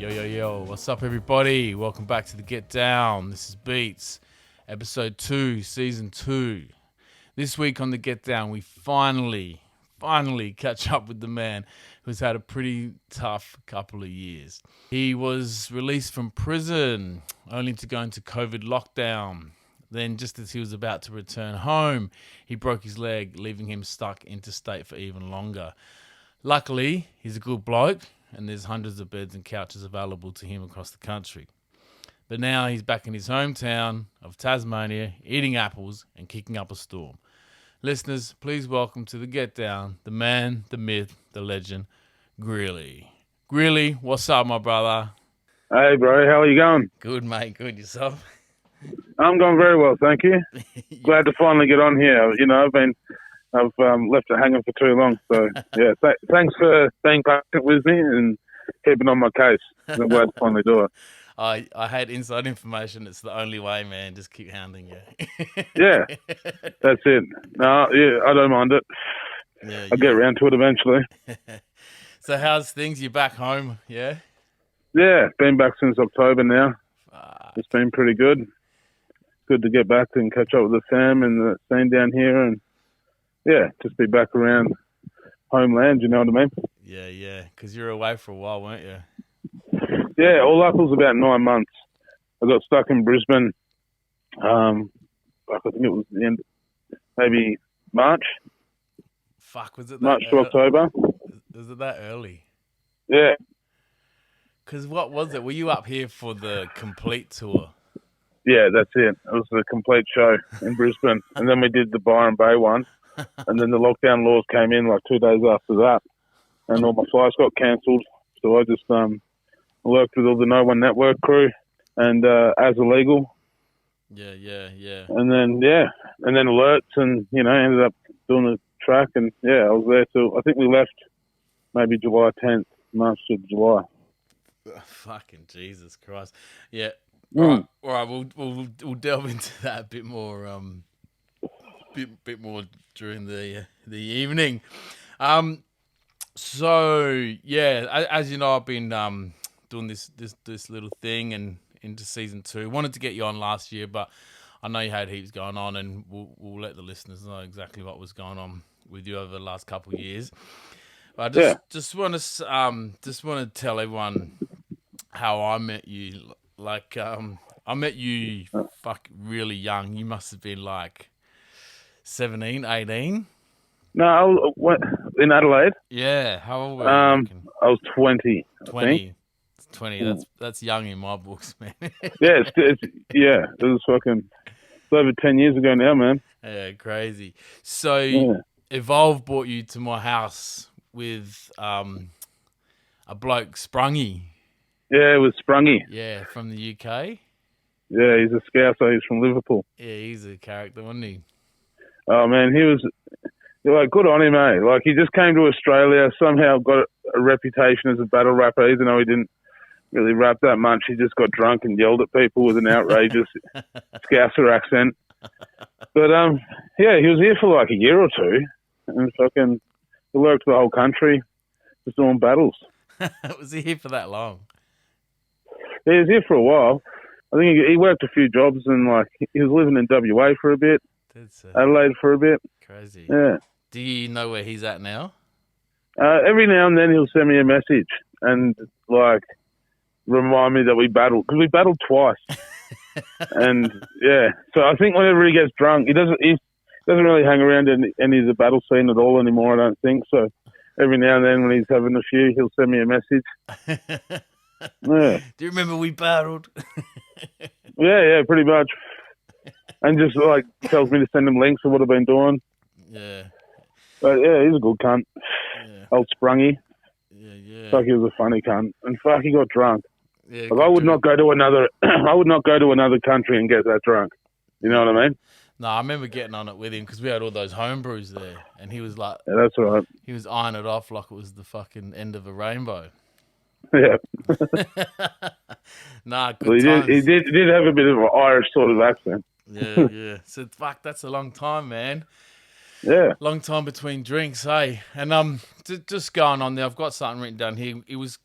Yo, what's up, everybody? Welcome back to the Get Down. This is Beats, episode 2, season 2. This week on the Get Down, we finally catch up with the man who's had a pretty tough couple of years. He was released from prison, only to go into COVID lockdown. Then, just as he was about to return home, he broke his leg, leaving him stuck interstate for even longer. Luckily, he's a good bloke, and there's hundreds of beds and couches available to him across the country. But now he's back in his hometown of Tasmania, eating apples and kicking up a storm. Listeners, please welcome to the Get Down, the man, the myth, the legend, Greeley. Greeley, what's up, my brother? Hey, bro, how are you going? Good, mate. Good. Yourself? I'm going very well, thank you. Glad to finally get on here. You know, I've left it hanging for too long. So, yeah, thanks for being patient with me and keeping on my case. I'm glad to finally do it. I hate inside information. It's the only way, man. Just keep hounding you. Yeah, that's it. No, yeah, I don't mind it. Yeah, I'll get around to it eventually. So how's things? You're back home, yeah? Yeah, been back since October now. It's been pretty good. Good to get back and catch up with the fam and the scene down here and, yeah, just be back around homeland, you know what I mean? Yeah, because you were away for a while, weren't you? Yeah, all up was about 9 months. I got stuck in Brisbane, I think it was the end, maybe March. Fuck, was it that March to October. Was it that early? Yeah. Because what was it? Were you up here for the complete tour? Yeah, that's it. It was a complete show in Brisbane. And then we did the Byron Bay one. And then the lockdown laws came in like 2 days after that. And all my flights got cancelled. So I just worked with all the No One Network crew and as illegal. Yeah. And then, alerts and, you know, ended up doing the track. And, yeah, I was there till, I think we left maybe July 10th, March to July. Fucking Jesus Christ. Yeah. All right. We'll delve into that a bit more, bit more during the evening. So yeah, as you know, I've been doing this little thing and into season 2. Wanted to get you on last year, but I know you had heaps going on, and we'll let the listeners know exactly what was going on with you over the last couple of years. But I just want to tell everyone how I met you. Like, I met you really young. You must have been like 17, 18. No, in Adelaide. Yeah, how old were you? I was 20. 20. 20. That's young in my books, man. Yeah, it was fucking. It's over 10 years ago now, man. Yeah, crazy. So Evolve brought you to my house with a bloke, Sprungy. Yeah, it was Sprungy. Yeah, from the UK. Yeah, he's a Scouser. He's from Liverpool. Yeah, he's a character, wasn't he? Oh, man, he was, like, good on him, eh? Like, he just came to Australia, somehow got a reputation as a battle rapper, even though he didn't really rap that much. He just got drunk and yelled at people with an outrageous Scouser accent. But, yeah, he was here for, like, a year or two, and fucking, he worked the whole country, just doing battles. Was he here for that long? Yeah, he was here for a while. I think he worked a few jobs and, like, he was living in WA for a bit, Adelaide for a bit. Crazy. Yeah. Do you know where he's at now? Every now and then he'll send me a message and, like, remind me that we battled. Because we battled twice. And, yeah. So I think whenever he gets drunk, he doesn't really hang around any of the battle scene at all anymore, I don't think. So every now and then when he's having a few, he'll send me a message. Yeah. Do you remember we battled? Yeah, pretty much. And just, like, tells me to send him links of what I've been doing. Yeah. But, yeah, he's a good cunt. Yeah. Old Sprungy. Yeah. Fuck, he was a funny cunt. And fuck, he got drunk. Yeah, like, I would not go to another country and get that drunk. You know what I mean? No, I remember getting on it with him because we had all those homebrews there. And he was like... Yeah, that's right. He was eyeing it off like it was the fucking end of a rainbow. Yeah. Nah, good well, times. He did have a bit of an Irish sort of accent. Yeah. So, fuck, that's a long time, man. Yeah. Long time between drinks, hey? And just going on there, I've got something written down here. It was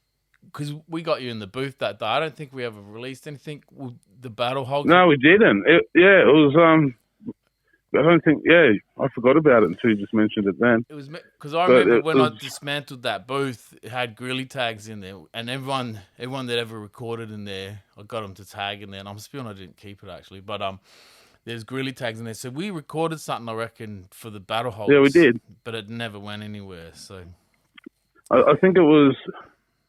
because we got you in the booth that day. I don't think we ever released anything. The Battle Hogs. No, we didn't. It was. I don't think. Yeah, I forgot about it until you just mentioned it then. It was because I remember when I dismantled that booth, it had Greeley tags in there, and everyone that ever recorded in there, I got them to tag in there. And I'm spewing I didn't keep it actually, but there's Greeley tags in there. So we recorded something, I reckon, for the Battle Hogs. Yeah, we did, but it never went anywhere. So I think it was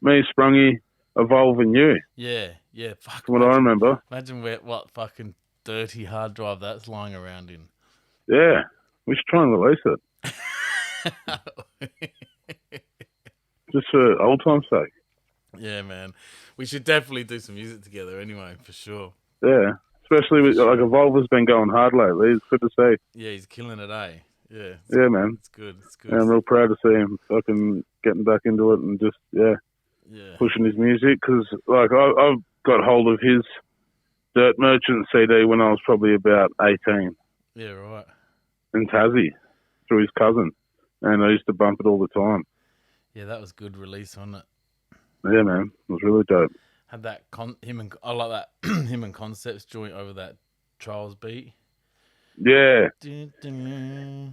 me, Sprungy, Evolve, and you. Yeah. Fuck. From what I remember. Imagine what fucking dirty hard drive that's lying around in. Yeah, we should try and release it. Just for old time's sake. Yeah, man. We should definitely do some music together anyway, for sure. Yeah, especially with, like, Evolver's been going hard lately. It's good to see. Yeah, he's killing it, eh? Yeah. Yeah, man. It's good. Yeah, I'm real proud to see him fucking getting back into it and just, pushing his music. Because, like, I've got hold of his Dirt Merchant CD when I was probably about 18. Yeah, right. In Tassie, through his cousin. And I used to bump it all the time. Yeah, that was good release, wasn't it? Yeah, man. It was really dope. Had that, I like that, him and Concepts joint over that Trials beat. Yeah. Yeah.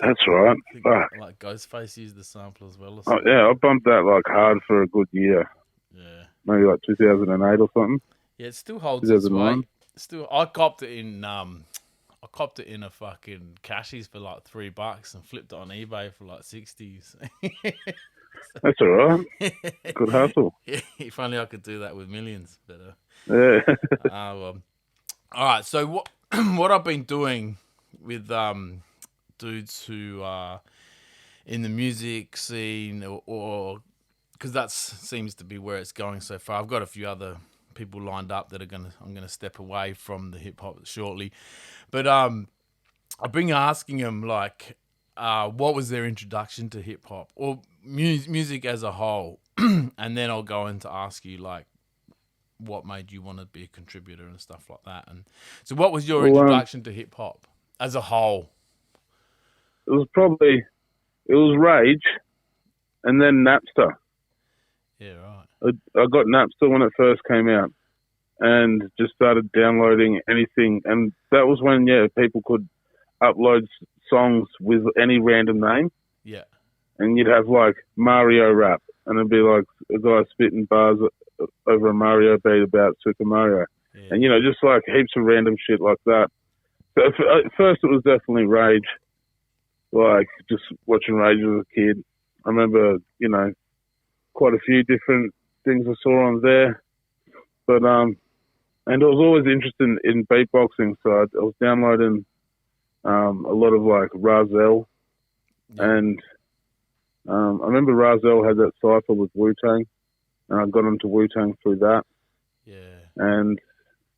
That's right. Fuck. Like Ghostface used the sample as well. Oh, yeah, I bumped that like hard for a good year. Yeah. Maybe like 2008 or something. Yeah, it still holds its weight. I copped it in a fucking cashies for like $3 and flipped it on eBay for like 60s. That's all right. Good hustle. Yeah, if only I could do that with millions. But yeah. Well. All right. So what I've been doing with dudes who are in the music scene or because that seems to be where it's going so far. I've got a few other people lined up that I'm gonna step away from the hip hop shortly, but I've been asking them like, what was their introduction to hip hop or music as a whole, and then I'll go in to ask you like, what made you want to be a contributor and stuff like that. And so, what was your introduction to hip hop as a whole? It was Rage, and then Napster. Yeah, right. I got Napster when it first came out and just started downloading anything. And that was when, people could upload songs with any random name. Yeah. And you'd have, like, Mario rap. And it'd be, like, a guy spitting bars over a Mario beat about Super Mario. Yeah. And, just, like, heaps of random shit like that. So at first it was definitely Rage. Like, just watching Rage as a kid. I remember, quite a few different things I saw on there. But, and I was always interested in beatboxing, so I was downloading a lot of, like, Razel. Yeah. And I remember Razel had that cypher with Wu-Tang, and I got into Wu-Tang through that. Yeah. And,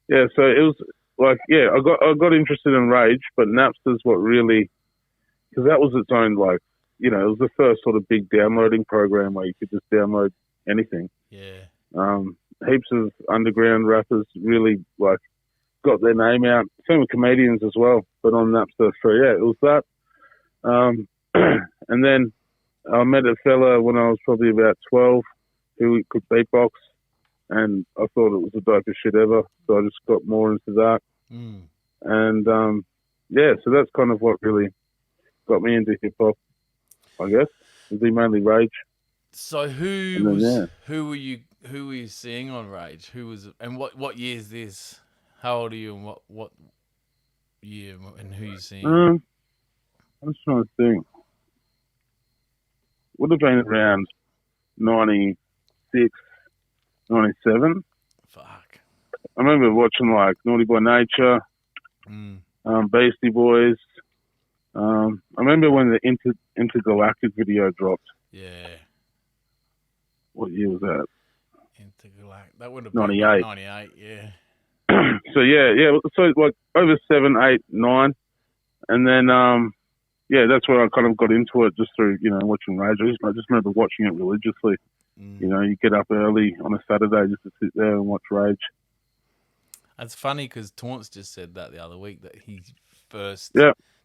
so it was, like, I got interested in Rage, but Napster's what really... Because that was its own, like, it was the first sort of big downloading program where you could just download anything. Yeah. Heaps of underground rappers really, like, got their name out. Same with comedians as well, but on Napster. So, it was that. And then I met a fella when I was probably about 12 who could beatbox, and I thought it was the dopest shit ever. So I just got more into that. Mm. And, so that's kind of what really got me into hip-hop, I guess. It'd be mainly Rage. So who were you seeing on Rage? And what year is this? How old are you and what year and who are you seeing? I'm just trying to think. Would have been around 96, 97. Fuck. I remember watching like Naughty by Nature, Beastie Boys. I remember when the Intergalactic video dropped. Yeah. What year was that? Intergalactic. That would have been 98. 98, yeah. So, So, like, over 7, 8, 9. And then, that's where I kind of got into it just through, watching Rage. I just remember watching it religiously. You get up early on a Saturday just to sit there and watch Rage. That's funny because Taunts just said that the other week that he first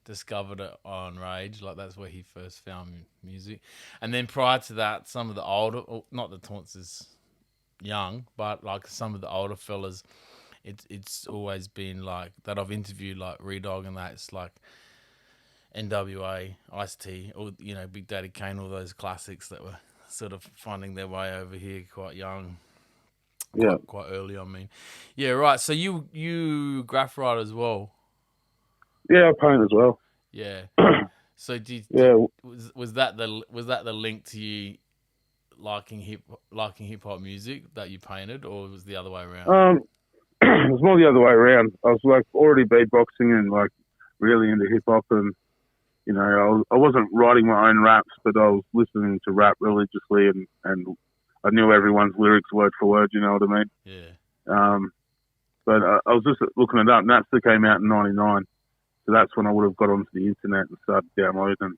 discovered it on Rage. Like that's where he first found music. And then prior to that, some of the older, not that Taunts is young, but like some of the older fellas, it's always been like that I've interviewed, like Redog and that. It's like NWA, Ice-T, or Big Daddy Kane, all those classics that were sort of finding their way over here quite young. Yeah. Quite early, I mean. Yeah, right. So you graph write as well? Yeah, I paint as well. Yeah. So was that the link to you liking hip hop music that you painted, or was it the other way around? It was more the other way around. I was like already beatboxing and like really into hip hop, and I wasn't writing my own raps, but I was listening to rap religiously, and I knew everyone's lyrics word for word. You know what I mean? Yeah. But I was just looking it up. Napster came out in '99, so that's when I would have got onto the internet and started downloading.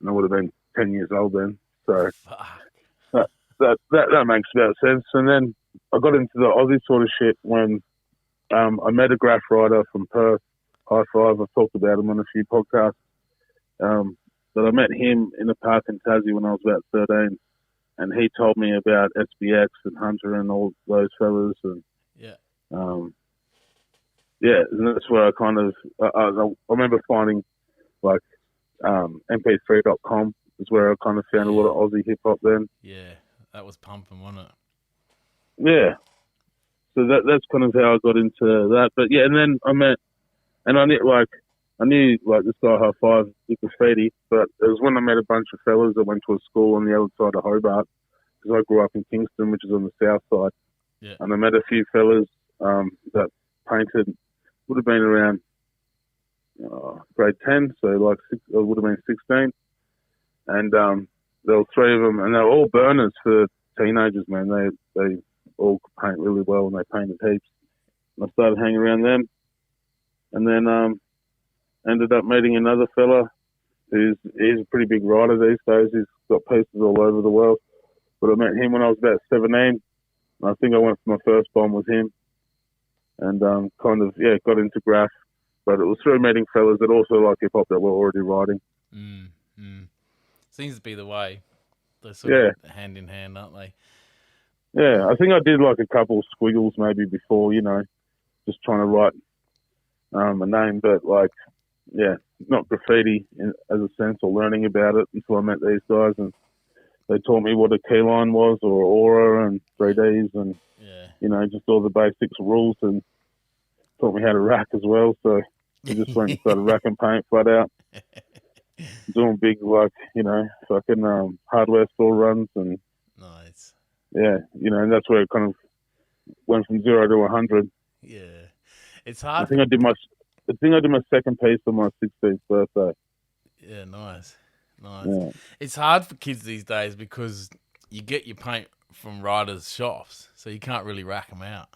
And I would have been 10 years old then. So that makes about sense. And then I got into the Aussie sort of shit when I met a graph writer from Perth, High Five. I've talked about him on a few podcasts. But I met him in a park in Tassie when I was about 13, and he told me about SBX and Hunter and all those fellas. And and that's where I kind of I remember finding like mp3.com is where I kind of found a lot of Aussie hip hop then. Yeah, that was pumping, wasn't it? Yeah. So that's kind of how I got into that. But yeah, and then I knew this guy High Five, did graffiti, but it was when I met a bunch of fellas that went to a school on the other side of Hobart, because I grew up in Kingston, which is on the south side. Yeah. And I met a few fellas that painted, would have been around grade 10, so I would have been 16. And there were three of them, and they were all burners for teenagers, man. They all could paint really well, and they painted heaps. And I started hanging around them. And then ended up meeting another fella he's a pretty big writer these days. He's got pieces all over the world. But I met him when I was about 17. I think I went for my first bomb with him. And got into graph. But it was through meeting fellas that also like hip-hop that were already writing. Seems to be the way. They're sort of hand in hand, aren't they? Yeah, I think I did like a couple squiggles maybe before, just trying to write a name. But not graffiti as a sense or learning about it until I met these guys. And they taught me what a keyline was or aura and 3Ds and, just all the basics rules, and taught me how to rack as well. So I just went and started racking paint flat out. Doing big, fucking hardware store runs. And nice. Yeah, and that's where it kind of went from 0 to 100. Yeah. It's hard. I think I did my second piece on my 16th birthday. Yeah, nice. Yeah. It's hard for kids these days because you get your paint from writers' shops, so you can't really rack them out.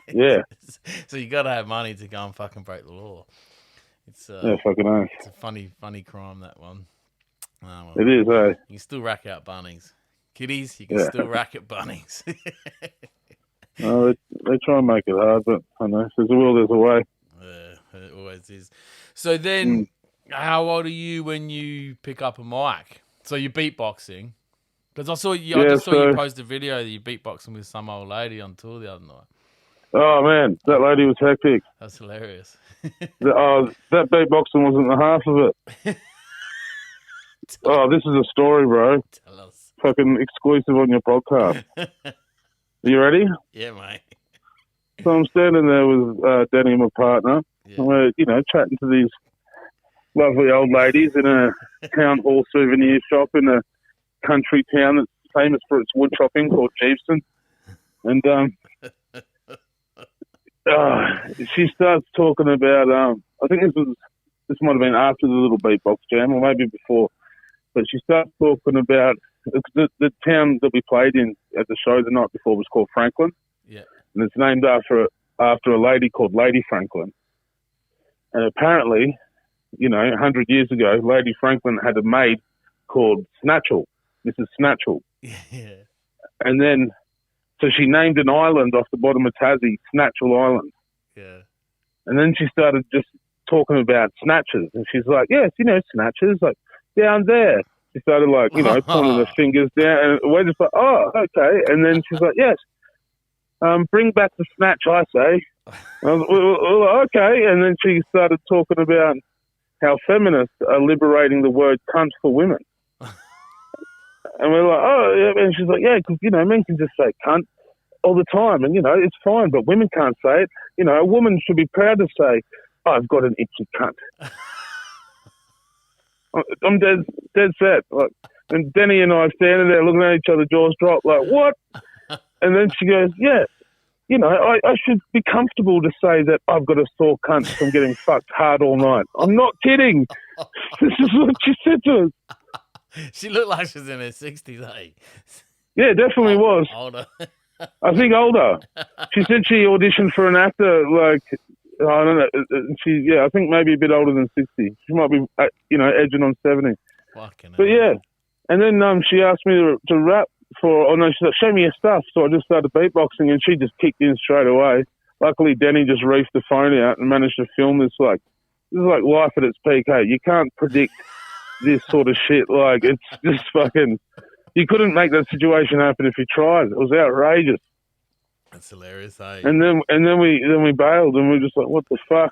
Yeah. So you got to have money to go and fucking break the law. It's fucking nice. It's a funny crime, that one. It is, eh? You can still rack out Bunnings. Kiddies, you can still rack at Bunnings. They try and make it hard, but I know, if there's a will, there's a way. Yeah, it always is. So then, how old are you when you pick up a mic? So you're beatboxing? Because I just saw you post a video that you're beatboxing with some old lady on tour the other night. Oh, man, that lady was hectic. That's hilarious. That beatboxing wasn't the half of it. This is a story, bro. Tell us. Fucking exclusive on your podcast. You ready? Yeah, mate. So I'm standing there with Danny, my partner, and we're, chatting to these lovely old ladies in a town hall souvenir shop in a country town that's famous for its wood chopping called Jeeveston. And she starts talking about, I think this might have been after the little beatbox jam or maybe before, but she starts talking about the town that we played in at the show the night before was called Franklin. Yeah. And it's named after a lady called Lady Franklin. And apparently, 100 years ago, Lady Franklin had a maid called Snatchel, Mrs. Snatchel. Yeah. And then, so she named an island off the bottom of Tassie, Snatchel Island. Yeah. And then she started just talking about snatches, and she's like, yes, snatches, like down there. She started like, pointing her fingers down, and we're just like, oh, okay. And then she's like, yes, bring back the snatch, I say. I was, well, okay. And then she started talking about how feminists are liberating the word cunt for women. And we're like, oh, yeah. And she's like, yeah, because, men can just say cunt all the time, and, it's fine, but women can't say it. A woman should be proud to say, oh, I've got an itchy cunt. I'm dead set. Like, and Denny and I standing there looking at each other, jaws dropped, like, what? And then she goes, yeah, I should be comfortable to say that I've got a sore cunt from getting fucked hard all night. I'm not kidding. This is what she said to us. She looked like she was in her 60s, eh? Yeah, definitely was. Older. I think older. She said she auditioned for an actor, like, I don't know. I think maybe a bit older than 60. She might be, edging on 70. Fucking hell. But yeah. And then she asked me to rap she's like, show me your stuff. So I just started beatboxing, and she just kicked in straight away. Luckily, Denny just reefed the phone out and managed to film this. Like, this is like life at its peak, hey. You can't predict this sort of shit. Like, it's just fucking... You couldn't make that situation happen if you tried. It was outrageous. That's hilarious, eh? And then we bailed, and we were just like, what the fuck?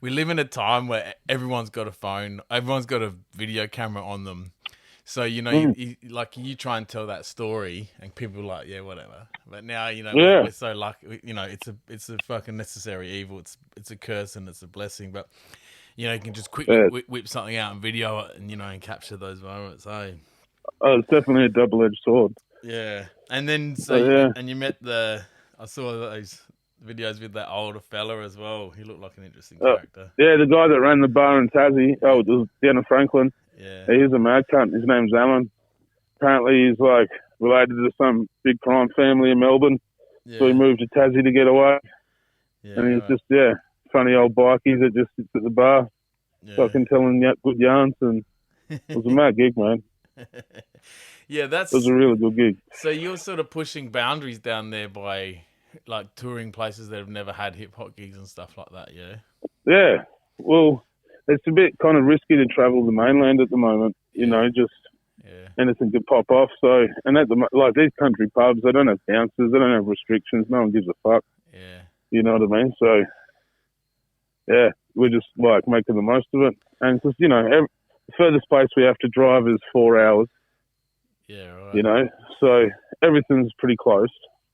We live in a time where everyone's got a phone, everyone's got a video camera on them. So, you try and tell that story, and people are like, yeah, whatever. But now, we're so lucky. It's a fucking necessary evil. It's a curse and it's a blessing. But, you can just quickly whip something out and video it and capture those moments, eh? Oh, it's definitely a double-edged sword. Yeah. And then, and you met I saw those videos with that older fella as well. He looked like an interesting character. Yeah, the guy that ran the bar in Tassie. Oh, it was down in Franklin. Yeah. He's a mad cunt. His name's Alan. Apparently he's like related to some big crime family in Melbourne. Yeah. So he moved to Tassie to get away. Yeah, and he's just, funny old bikies that just sits at the bar, fucking telling good yarns, and it was a mad gig, man. Yeah, it was a really good gig. So you're sort of pushing boundaries down there by like touring places that have never had hip hop gigs and stuff like that, yeah? Yeah. Well, it's a bit kind of risky to travel the mainland at the moment, anything could pop off. So, and like these country pubs, they don't have bouncers, they don't have restrictions, no one gives a fuck. Yeah. You know what I mean? So, yeah, we're just like making the most of it. And because, the furthest place we have to drive is 4 hours. Yeah, right. So everything's pretty close.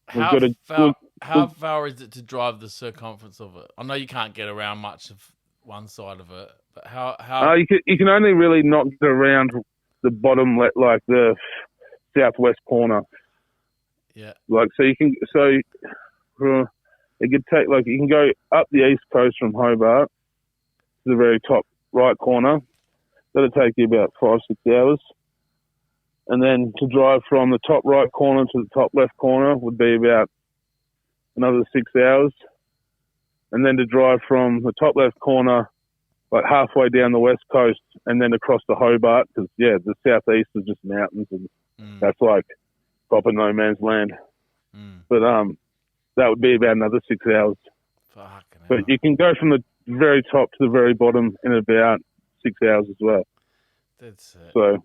How far is it to drive the circumference of it? I know you can't get around much of one side of it, but how? You can only really not get around the bottom, like the southwest corner. Yeah. Like, so you can, it could take, like, you can go up the east coast from Hobart to the very top right corner. That'll take you about 5-6 hours. And then to drive from the top right corner to the top left corner would be about another 6 hours. And then to drive from the top left corner, like halfway down the west coast, and then across to Hobart, because, the southeast is just mountains, and that's like proper no man's land. But that would be about another 6 hours. But you can go from the very top to the very bottom in about 6 hours as well. That's it. So,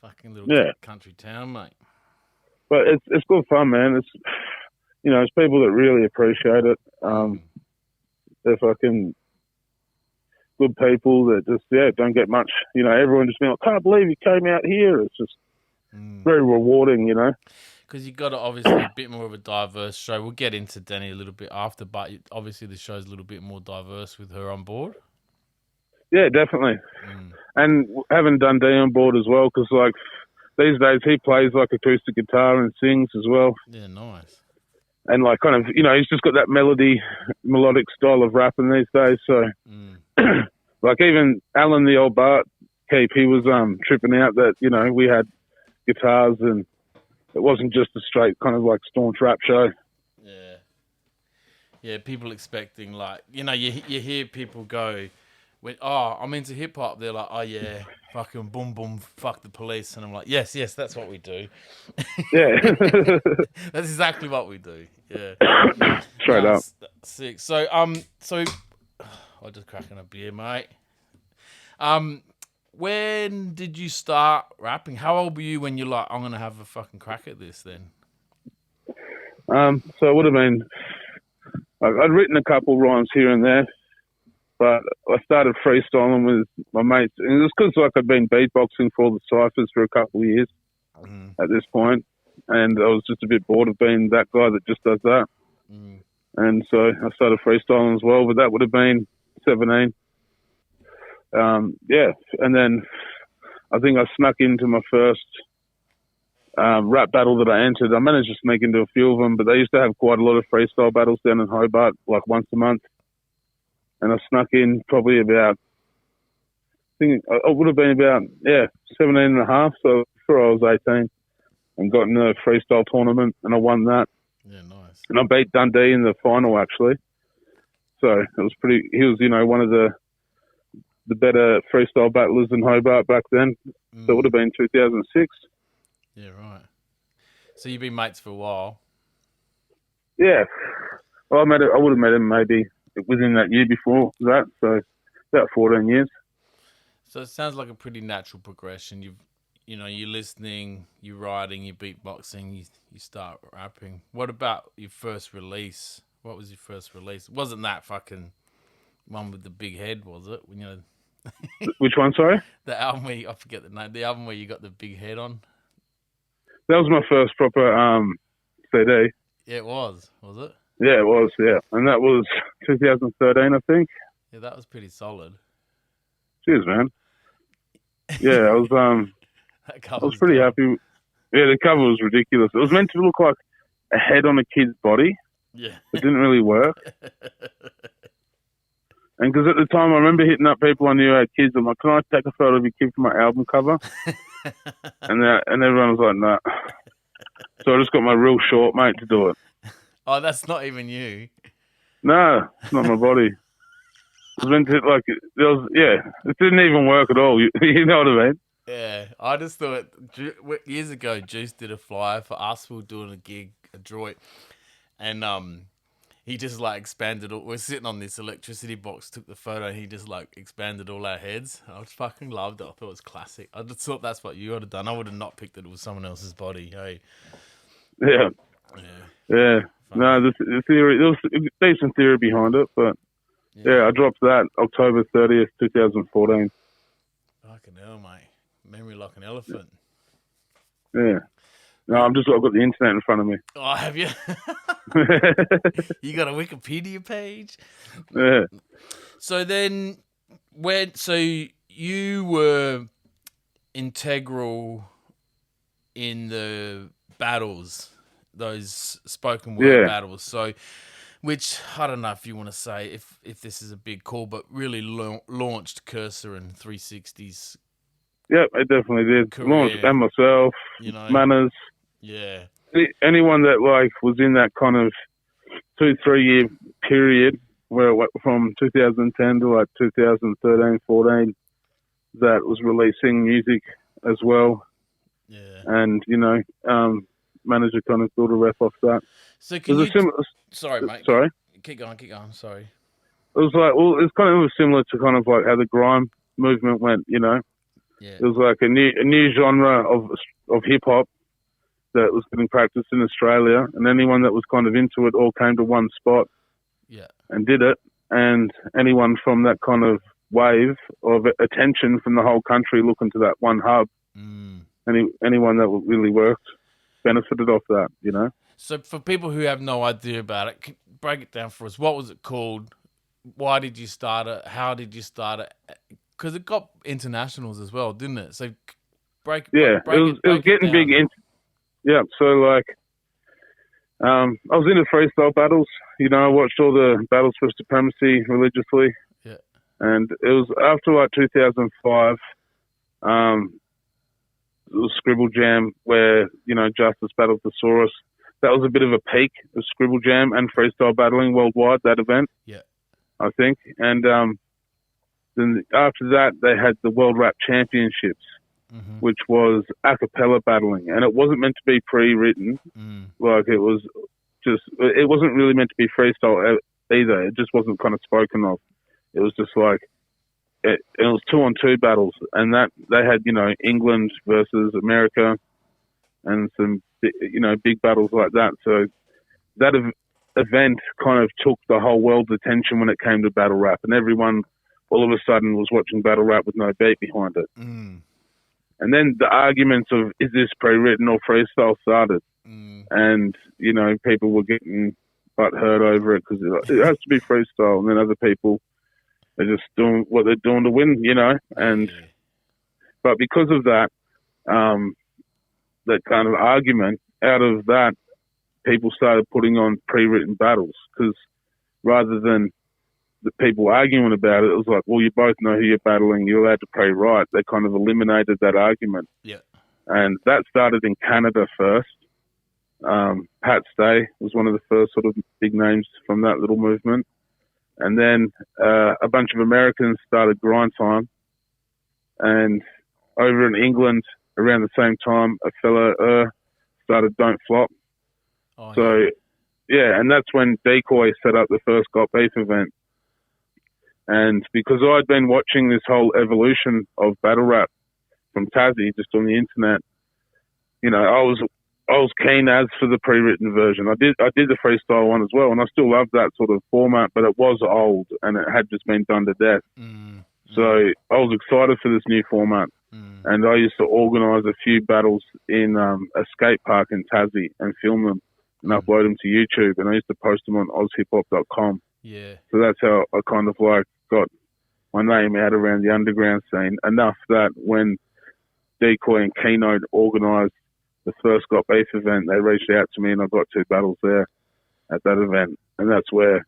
fucking little country town, mate. But it's good fun, man. It's it's people that really appreciate it. They're fucking good people that just don't get much. Everyone just being like, can't believe you came out here. It's just very rewarding, Because you got to obviously a bit more of a diverse show. We'll get into Danny a little bit after, but obviously the show's a little bit more diverse with her on board. Yeah, definitely. And having Dundee on board as well, because like these days he plays like acoustic guitar and sings as well. Yeah, nice. And like kind of, he's just got that melodic style of rapping these days. So like even Alan, the old Bart keep, he was tripping out that, we had guitars and it wasn't just a straight kind of like staunch rap show. Yeah. Yeah, people expecting like, you hear people go, I'm into hip hop. They're like, oh yeah, fucking boom boom, fuck the police, and I'm like, yes, that's what we do. Yeah, that's exactly what we do. Yeah, straight up. Sick. So I'm just cracking a beer, mate. When did you start rapping? How old were you when you're like, I'm gonna have a fucking crack at this? Then. So it would have been. I'd written a couple rhymes here and there, but I started freestyling with my mates, and it was because like I'd been beatboxing for all the ciphers for a couple of years at this point, and I was just a bit bored of being that guy that just does that. And so I started freestyling as well, but that would have been 17. And then I think I snuck into my first rap battle that I entered. I managed to sneak into a few of them, but they used to have quite a lot of freestyle battles down in Hobart, like once a month. And I snuck in probably about, I think it would have been about, 17 and a half, so before I was 18, and got in a freestyle tournament, and I won that. Yeah, nice. And I beat Dundee in the final, actually. So it was pretty, he was, one of the better freestyle battlers in Hobart back then. So it would have been 2006. Yeah, right. So you've been mates for a while. Yeah. Well, I would have met him maybe within that year before that, so about 14 years. So it sounds like a pretty natural progression. You're listening, you're writing, you're beatboxing, you start rapping. What about your first release? What was your first release? It wasn't that fucking one with the big head, was it? Which one, sorry? The album I forget the name. The album where you got the big head on. That was my first proper CD. Yeah, it was it? Yeah, it was, yeah. And that was 2013, I think. Yeah, that was pretty solid. Cheers, man. Yeah, I was pretty happy. Yeah, the cover was ridiculous. It was meant to look like a head on a kid's body. Yeah. It didn't really work. And because at the time I remember hitting up people I knew had kids. I'm like, can I take a photo of your kid for my album cover? and everyone was like, nah. So I just got my real short mate to do it. Oh, that's not even you. No, it's not my body. It was meant to it didn't even work at all. You know what I mean? Yeah, I just thought years ago, Juice did a flyer for us. We were doing a gig, a droid, and he just like expanded. We're sitting on this electricity box, took the photo, and he just like expanded all our heads. I just fucking loved it. I thought it was classic. I just thought that's what you would have done. I would have not picked it. It was someone else's body. Hey. Yeah. No, the theory, there was a decent theory behind it, but I dropped that October 30th, 2014. Fucking hell, mate. Memory like an elephant. Yeah. No, I've got the internet in front of me. Oh, have you? You got a Wikipedia page? Yeah. So then, you were integral in the battles, those spoken word battles. So, which I don't know if you want to say if this is a big call, but really launched Cursor and 360's. Yep, it definitely did. Launched and myself, Manners. Yeah. Anyone that was in that kind of 2-3 year period where it went from 2010 to 2013, 14, that was releasing music as well. Yeah. And, manager kind of built a rep off that. So can you... Sorry, mate. Sorry? Keep going. Sorry. It was it's kind of similar to kind of like how the grime movement went, Yeah. It was like a new genre of hip-hop that was getting practiced in Australia, and anyone that was kind of into it all came to one spot and did it. And anyone from that kind of wave of attention from the whole country looking to that one hub, anyone that really worked benefited off that, So for people who have no idea about it, break it down for us. What was it called? Why did you start it? How did you start it? Because it got internationals as well, didn't it? So break it was getting big. So I was into freestyle battles. I watched all the battles for supremacy religiously. Yeah. And it was after 2005, it was Scribble Jam where, Justice battled Thesaurus. That was a bit of a peak of Scribble Jam and freestyle battling worldwide, that event. Yeah. I think. And then after that, they had the World Rap Championships, which was a cappella battling. And it wasn't meant to be pre-written. Like, it wasn't really meant to be freestyle either. It just wasn't kind of spoken of. It was just like it was 2-on-2 battles, and that they had England versus America, and some big battles like that. So that event kind of took the whole world's attention when it came to battle rap, and everyone all of a sudden was watching battle rap with no beat behind it. And then the arguments of is this pre-written or freestyle started, and people were getting butt hurt over it because it has to be freestyle, and then other people are just doing what they're doing to win, but because of that, that kind of argument, out of that, people started putting on pre-written battles, because rather than the people arguing about it, it was like, well, you both know who you're battling, you're allowed to play right. They kind of eliminated that argument. Yeah. And that started in Canada first. Pat Stay was one of the first sort of big names from that little movement. And then a bunch of Americans started Grind Time. And over in England, around the same time, a fella started Don't Flop. Oh, so, yeah, and that's when Decoy set up the first Got Beef event. And because I'd been watching this whole evolution of battle rap from Tassie, just on the internet, I was keen as for the pre-written version. I did the freestyle one as well, and I still love that sort of format, but it was old and it had just been done to death. So I was excited for this new format, and I used to organise a few battles in a skate park in Tassie and film them and upload them to YouTube, and I used to post them on ozhiphop.com. Yeah. So that's how I kind of got my name out around the underground scene, enough that when Decoy and Keynote organised the first Got Beef event, they reached out to me and I got 2 battles there at that event. And that's where,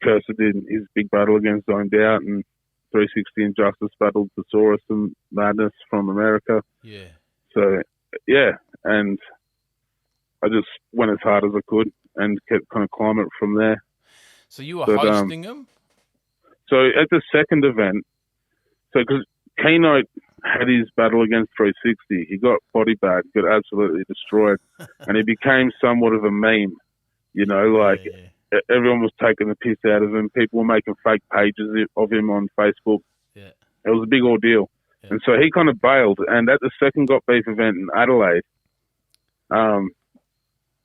Cursor did his big battle against Zoned Out, and 360 and Justice battled Thesaurus and Madness from America. Yeah. So, yeah, and I just went as hard as I could and kept kind of climbing it from there. So you were hosting them? So at the second event, because Keynote had his battle against 360, he got body bag, got absolutely destroyed, and he became somewhat of a meme. Everyone was taking the piss out of him. People were making fake pages of him on Facebook. Yeah. It was a big ordeal. Yeah. And so he kind of bailed. And at the second Got Beef event in Adelaide,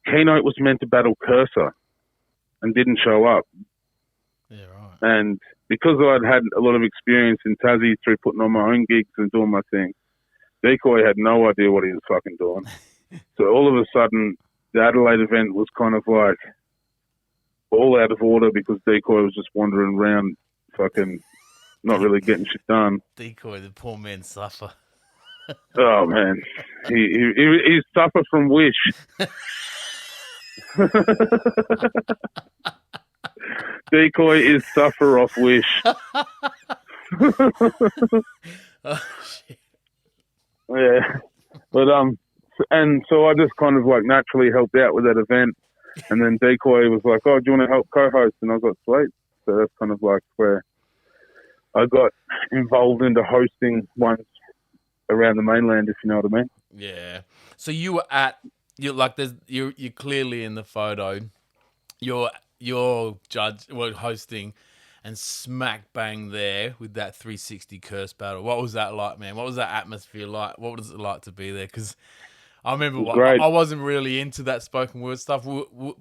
Keynote was meant to battle Cursor and didn't show up. Yeah, right. And because I'd had a lot of experience in Tassie through putting on my own gigs and doing my thing, Decoy had no idea what he was fucking doing. So all of a sudden, the Adelaide event was kind of like all out of order because Decoy was just wandering around fucking not really getting shit done. Decoy, the poor man suffer. Oh, man. He suffered from Wish. Decoy is suffer off Wish. Oh, shit. Yeah. But, and so I just kind of naturally helped out with that event. And then Decoy was like, oh, do you want to help co-host? And I was like, sweet. So that's kind of where I got involved into hosting ones around the mainland, if you know what I mean. Yeah. So you were you're clearly in the photo. You're hosting, and smack bang there with that 360 curse battle. What was that like, man? What was that atmosphere like? What was it like to be there? Because I remember I wasn't really into that spoken word stuff.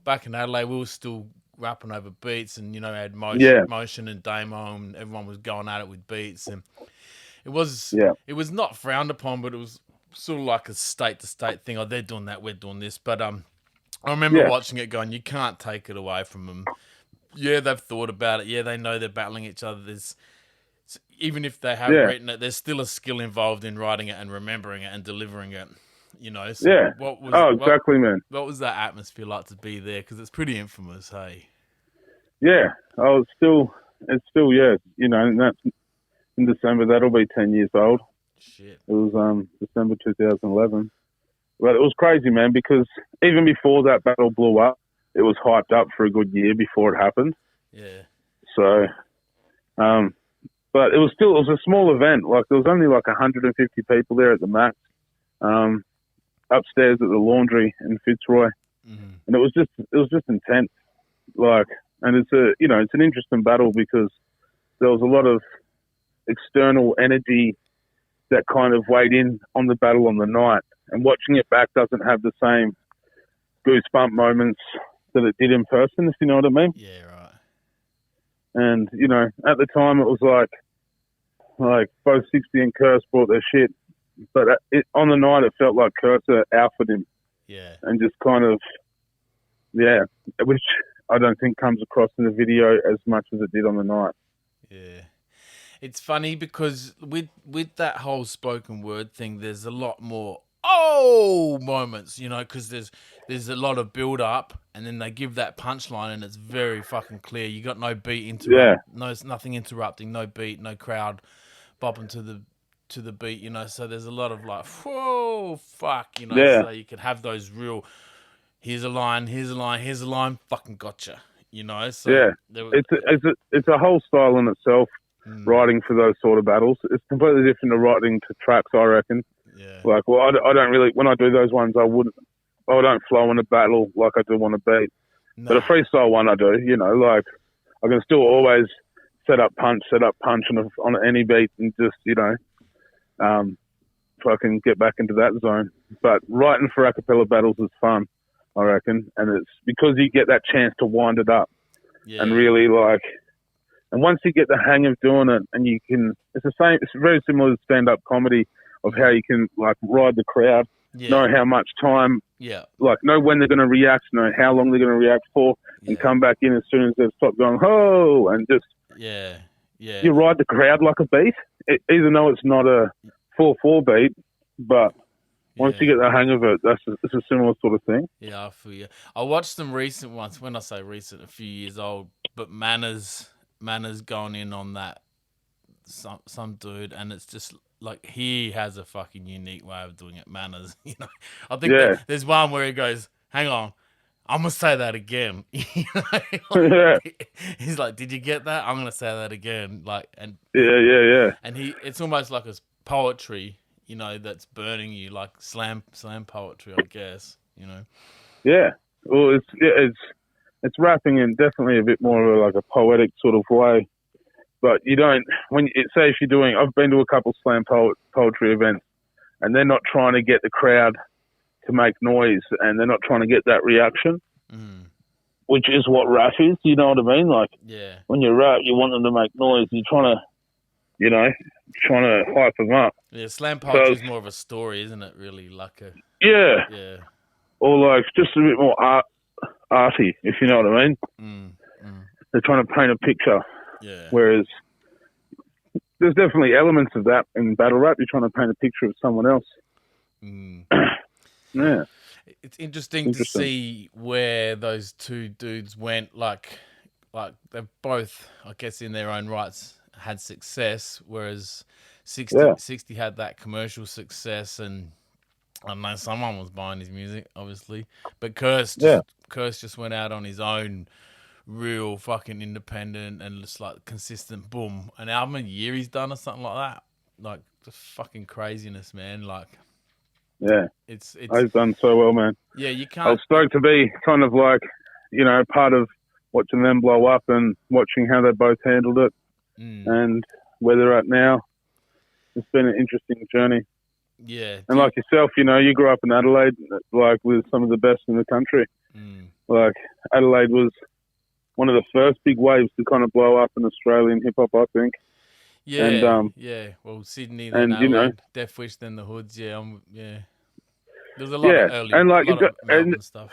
Back in Adelaide, we were still rapping over beats, and had motion and demo, and everyone was going at it with beats, and it was not frowned upon, but it was sort of like a state to state thing. Oh, they're doing that, we're doing this. But I remember watching it, going, you can't take it away from them. Yeah, they've thought about it. Yeah, they know they're battling each other. Even if they haven't written it, there's still a skill involved in writing it and remembering it and delivering it. So exactly, man. What was that atmosphere like to be there? Because it's pretty infamous, hey. Yeah, it's still, and that's in December. That'll be 10 years old. Shit. It was December 2011. But it was crazy, man, because even before that battle blew up, it was hyped up for a good year before it happened. Yeah. So, but it was a small event. There was only 150 people there at the max. Upstairs at the laundry in Fitzroy, and it was just intense. And it's it's an interesting battle because there was a lot of external energy that kind of weighed in on the battle on the night. And watching it back doesn't have the same goosebump moments that it did in person, if you know what I mean. Yeah, right. And, at the time it was like both 60 and Curse brought their shit. But on the night it felt like Curse alphaed him. Yeah. And just kind of, which I don't think comes across in the video as much as it did on the night. Yeah. It's funny because with that whole spoken word thing, there's a lot more moments, because there's a lot of build up, and then they give that punchline, and it's very fucking clear. You got no beat nothing interrupting, no beat, no crowd bopping to the beat, So there's a lot of like, whoa, fuck, So you could have those real. Here's a line, fucking gotcha, So yeah, it's a whole style in itself. Writing for those sort of battles, it's completely different to writing to tracks, I reckon. Yeah. Like, well, I don't really, when I do those ones, I don't flow in a battle like I do on a beat. No. But a freestyle one I do, like I can still always set up punch on any beat and just, fucking get back into that zone. But writing for a cappella battles is fun, I reckon. And it's because you get that chance to wind it up and really and once you get the hang of doing it, and you can, it's very similar to stand-up comedy of how you can ride the crowd, know how much time, know when they're going to react, know how long they're going to react for, and come back in as soon as they've stopped going, oh, and just, you ride the crowd like a beat, even though it's not a 4/4 beat, but once you get the hang of it, it's a similar sort of thing. Yeah, I feel you. I watched some recent ones, when I say recent, a few years old, but Manners going in on that some dude, and it's just like he has a fucking unique way of doing it. Manners, I think there's one where he goes, "Hang on, I'm gonna say that again." He's like, "Did you get that? I'm gonna say that again." And it's almost like a poetry, that's burning you, like slam poetry, I guess. Yeah, well, it's rapping in definitely a bit more of a poetic sort of way. But you don't, if you're doing, I've been to a couple slam poetry events, and they're not trying to get the crowd to make noise, and they're not trying to get that reaction, which is what rap is, you know what I mean? When you rap, you want them to make noise, you're trying to hype them up. Yeah, slam poetry is more of a story, isn't it, really? Yeah. Or just a bit more arty, if you know what I mean. They're trying to paint a picture. Yeah. Whereas there's definitely elements of that in battle rap. You're trying to paint a picture of someone else. Yeah. It's interesting to see where those two dudes went. Like they've both, I guess, in their own rights, had success, whereas 60 had that commercial success, and I don't know, someone was buying his music, obviously. But Curse just went out on his own, real fucking independent and just consistent, boom, an album a year he's done or something like that. Just fucking craziness, man. It's he's done so well, man. Yeah, you can't. I was stoked to be kind of part of watching them blow up and watching how they both handled it and where they're at now. It's been an interesting journey. Yeah. And like yourself, you grew up in Adelaide, with some of the best in the country. Adelaide was one of the first big waves to kind of blow up in Australian hip hop, I think. Yeah. And, well, Sydney, then Adelaide, Death Wish, then the Hoods. Yeah. There's a lot of early and stuff.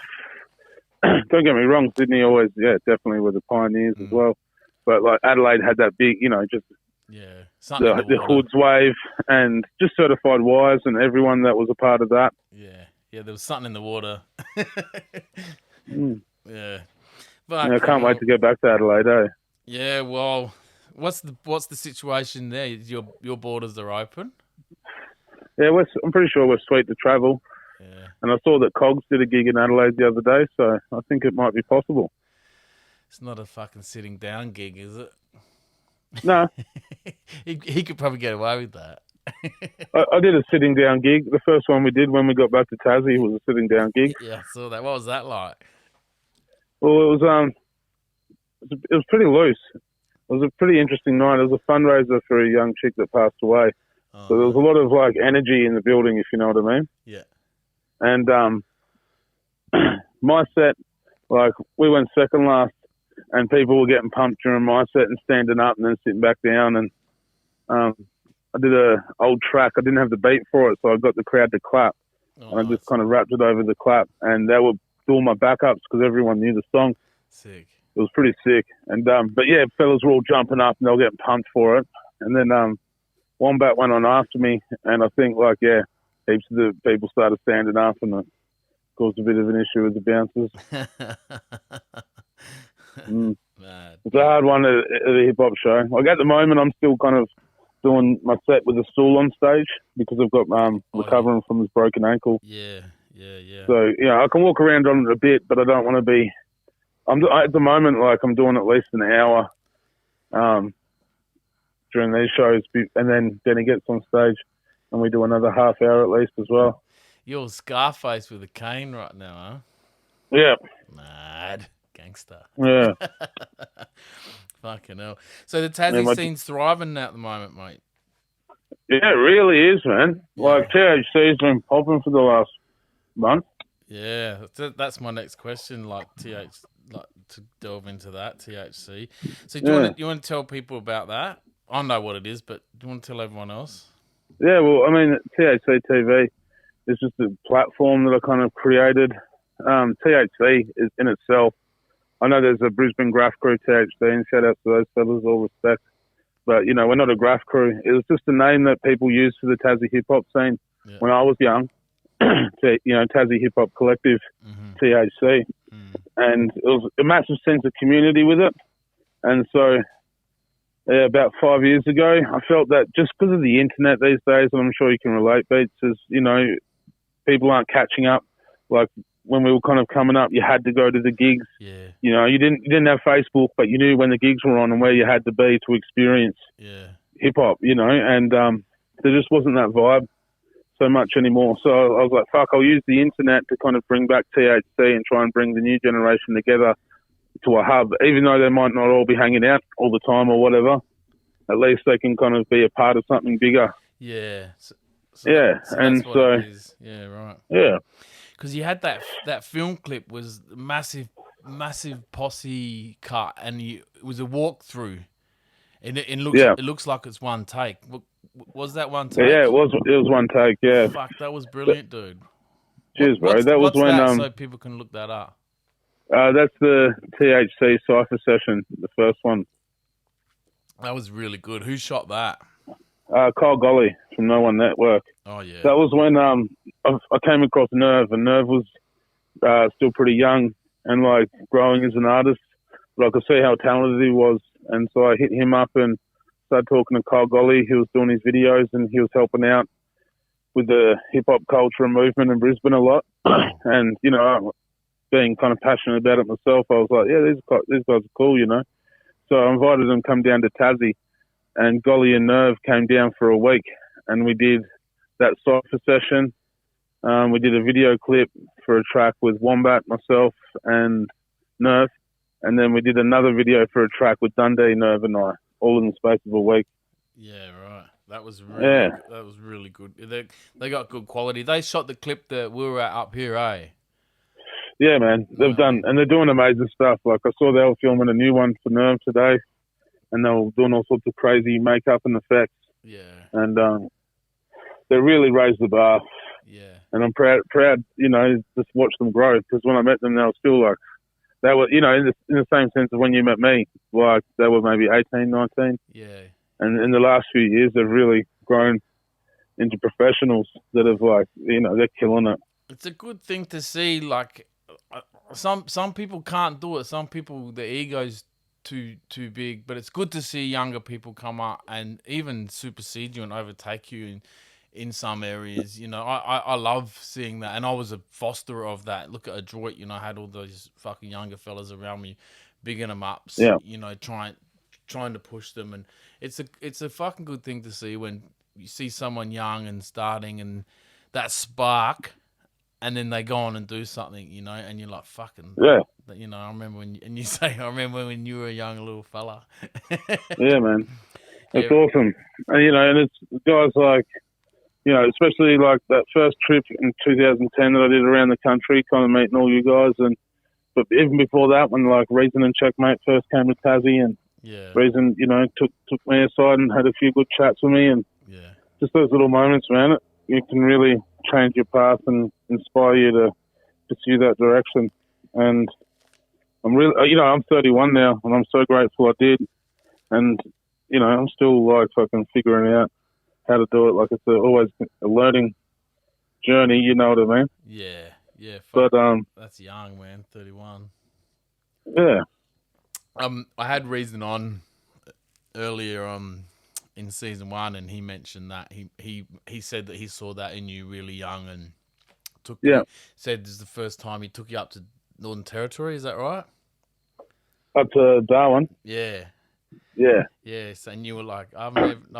Don't get me wrong, Sydney always, definitely were the pioneers as well. But Adelaide had that big, the Hoods wave and just Certified Wires and everyone that was a part of that. Yeah, there was something in the water. Yeah. But I can't wait to get back to Adelaide, eh? Yeah, well, what's the situation there? Your borders are open? Yeah, I'm pretty sure we're sweet to travel. Yeah. And I saw that Cogs did a gig in Adelaide the other day, so I think it might be possible. It's not a fucking sitting down gig, is it? No. he could probably get away with that. I did a sitting down gig. The first one we did when we got back to Tassie was a sitting down gig. Yeah, I saw that. What was that like? Well, it was it was pretty loose. It was a pretty interesting night. It was a fundraiser for a young chick that passed away. So there was a lot of like energy in the building, if you know what I mean. Yeah. And my set, like we went second last, and people were getting pumped during my set and standing up and then sitting back down. And I did a old track. I didn't have the beat for it, so I got the crowd to clap. And I just kind of rapped it over the clap, and they were doing my backups because everyone knew the song. Sick. It was pretty sick. And but yeah, fellas were all jumping up and they were getting pumped for it. And then Wombat went on after me, and I think heaps of the people started standing up, and it caused a bit of an issue with the bouncers. It's a hard one at a hip hop show. Like at the moment, I'm still kind of doing my set with a stool on stage because I've got recovering from this broken ankle. Yeah. So I can walk around on it a bit, but I don't want to be. At the moment, like I'm doing at least an hour during these shows, and then he gets on stage, and we do another half hour at least as well. You're Scarface with a cane right now, huh? Yeah. Mad gangster. Yeah. Fucking hell. So the Tassie scene's thriving now at the moment, mate. Yeah, it really is, man. Yeah. Like THC's been popping for the last month. Yeah, that's my next question. Like to delve into that THC. So do you want to tell people about that? I know what it is, but do you want to tell everyone else? Yeah, well, I mean, THC TV is just a platform that I kind of created. THC is in itself. I know there's a Brisbane graph crew, THC, and shout out to those fellas, all respect. But, we're not a graph crew. It was just a name that people used for the Tassie hip-hop scene when I was young. Tassie Hip Hop Collective, THC. And it was a massive sense of community with it. And so about 5 years ago, I felt that just because of the internet these days, and I'm sure you can relate, Beats, is, people aren't catching up. Like when we were kind of coming up, you had to go to the gigs. Yeah. You didn't have Facebook, but you knew when the gigs were on and where you had to be to experience hip hop, and there just wasn't that vibe so much anymore. So I was like, fuck, I'll use the internet to kind of bring back THC and try and bring the new generation together to a hub. Even though they might not all be hanging out all the time or whatever, at least they can kind of be a part of something bigger. Yeah. Yeah. Right. Yeah. Because you had that film clip was massive posse cut, and it was a walkthrough. And it looks like it's one take. Was that one take? Yeah, it was one take, yeah. Fuck, that was brilliant, dude. Cheers, bro. That was when so people can look that up. That's the THC Cypher session, the first one. That was really good. Who shot that? Kyle Golly from No One Network. Oh yeah. That was when I came across Nerve, and Nerve was still pretty young and like growing as an artist, but I could see how talented he was, and so I hit him up and started talking to Kyle Golly. He was doing his videos and he was helping out with the hip hop culture and movement in Brisbane a lot. And being kind of passionate about it myself, I was like, yeah, these guys are cool, So I invited them to come down to Tassie, and Golly and Nerve came down for a week, and we did that cypher session. We did a video clip for a track with Wombat, myself, and Nerve, and then we did another video for a track with Dundee, Nerve, and I, all in the space of a week. Yeah, right. That was really good. They got good quality. They shot the clip that we were at up here, eh? Yeah, man. They've done, and they're doing amazing stuff. Like I saw they were filming a new one for Nerve today, and they were doing all sorts of crazy makeup and effects. Yeah. And they really raised the bar. Yeah. And I'm proud, just watch them grow, because when I met them, they were still like, they were, in the same sense of when you met me, like they were maybe 18, 19. Yeah. And in the last few years, they've really grown into professionals that have they're killing it. It's a good thing to see. Like some people can't do it. Some people, their ego's too big. But it's good to see younger people come up and even supersede you and overtake you in some areas. I love seeing that, and I was a foster of that. Look at Adroit. I had all those fucking younger fellas around me, bigging them up. Yeah. Trying to push them, and it's a fucking good thing to see when you see someone young and starting, and that spark and then they go on and do something, you know, and you're like, fucking, Yeah. you know, I remember and you say, I remember when you were a young little fella. Yeah, man. It's Yeah. awesome. And, you know, and it's guys like, you know, especially like that first trip in 2010 that I did around the country, kind of meeting all you guys. But even before that, when like Reason and Checkmate first came to Tassie, and Yeah. Reason, you know, took me aside and had a few good chats with me, and Yeah. just those little moments, man, you can really change your path and inspire you to pursue that direction. And I'm really, you know, I'm 31 now, and I'm so grateful I did. And, you know, I'm still like fucking figuring out how to do it. Like it's always a learning journey, you know what I mean? Yeah. Yeah. But that's young, man. 31. yeah, I had Reason on earlier in season 1, and he mentioned that he said that he saw that in you really young, and said this is the first time he took you up to Northern Territory. Is that right? up to Darwin. Yeah. Yeah. Yes, and you were like, I've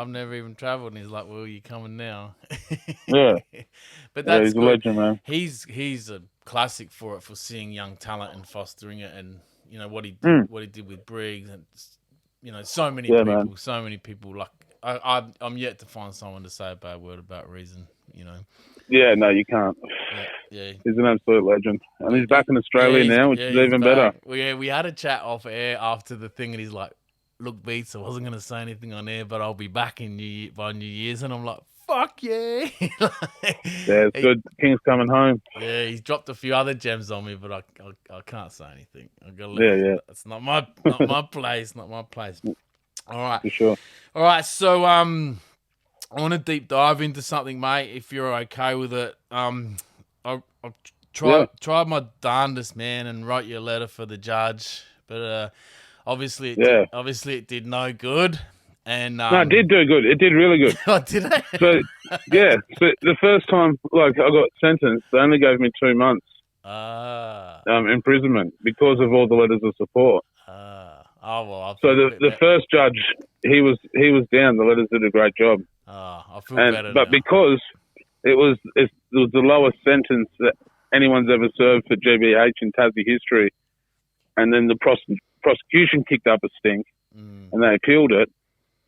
never even travelled, and he's like, well, you're coming now. Yeah. But that's he's good. a legend, man. He's a classic for seeing young talent and fostering it, and you know what he did with Briggs, and you know so many people. Like I'm yet to find someone to say a bad word about Reason. You know. Yeah, no, you can't. Yeah. He's an absolute legend. And he's back in Australia now, which is even better. Well, we had a chat off air after the thing, and he's like, look, Beats, I wasn't going to say anything on air, but I'll be back by New Year's. And I'm like, fuck yeah. Yeah, it's good. King's coming home. Yeah, he's dropped a few other gems on me, but I can't say anything. I gotta It's not my place, not my place. All right. For sure. All right, so I want to deep dive into something, mate, if you're okay with it. I've tried my darndest, man, and wrote you a letter for the judge, but obviously it did no good. And no, it did do good. It did really good. Oh, did it? So the first time, like, I got sentenced, they only gave me 2 months imprisonment because of all the letters of support. So the first judge, he was down. The letters did a great job. I feel better But now. because it was the lowest sentence that anyone's ever served for GBH in Tassie history, and then the prosecution kicked up a stink, and they appealed it.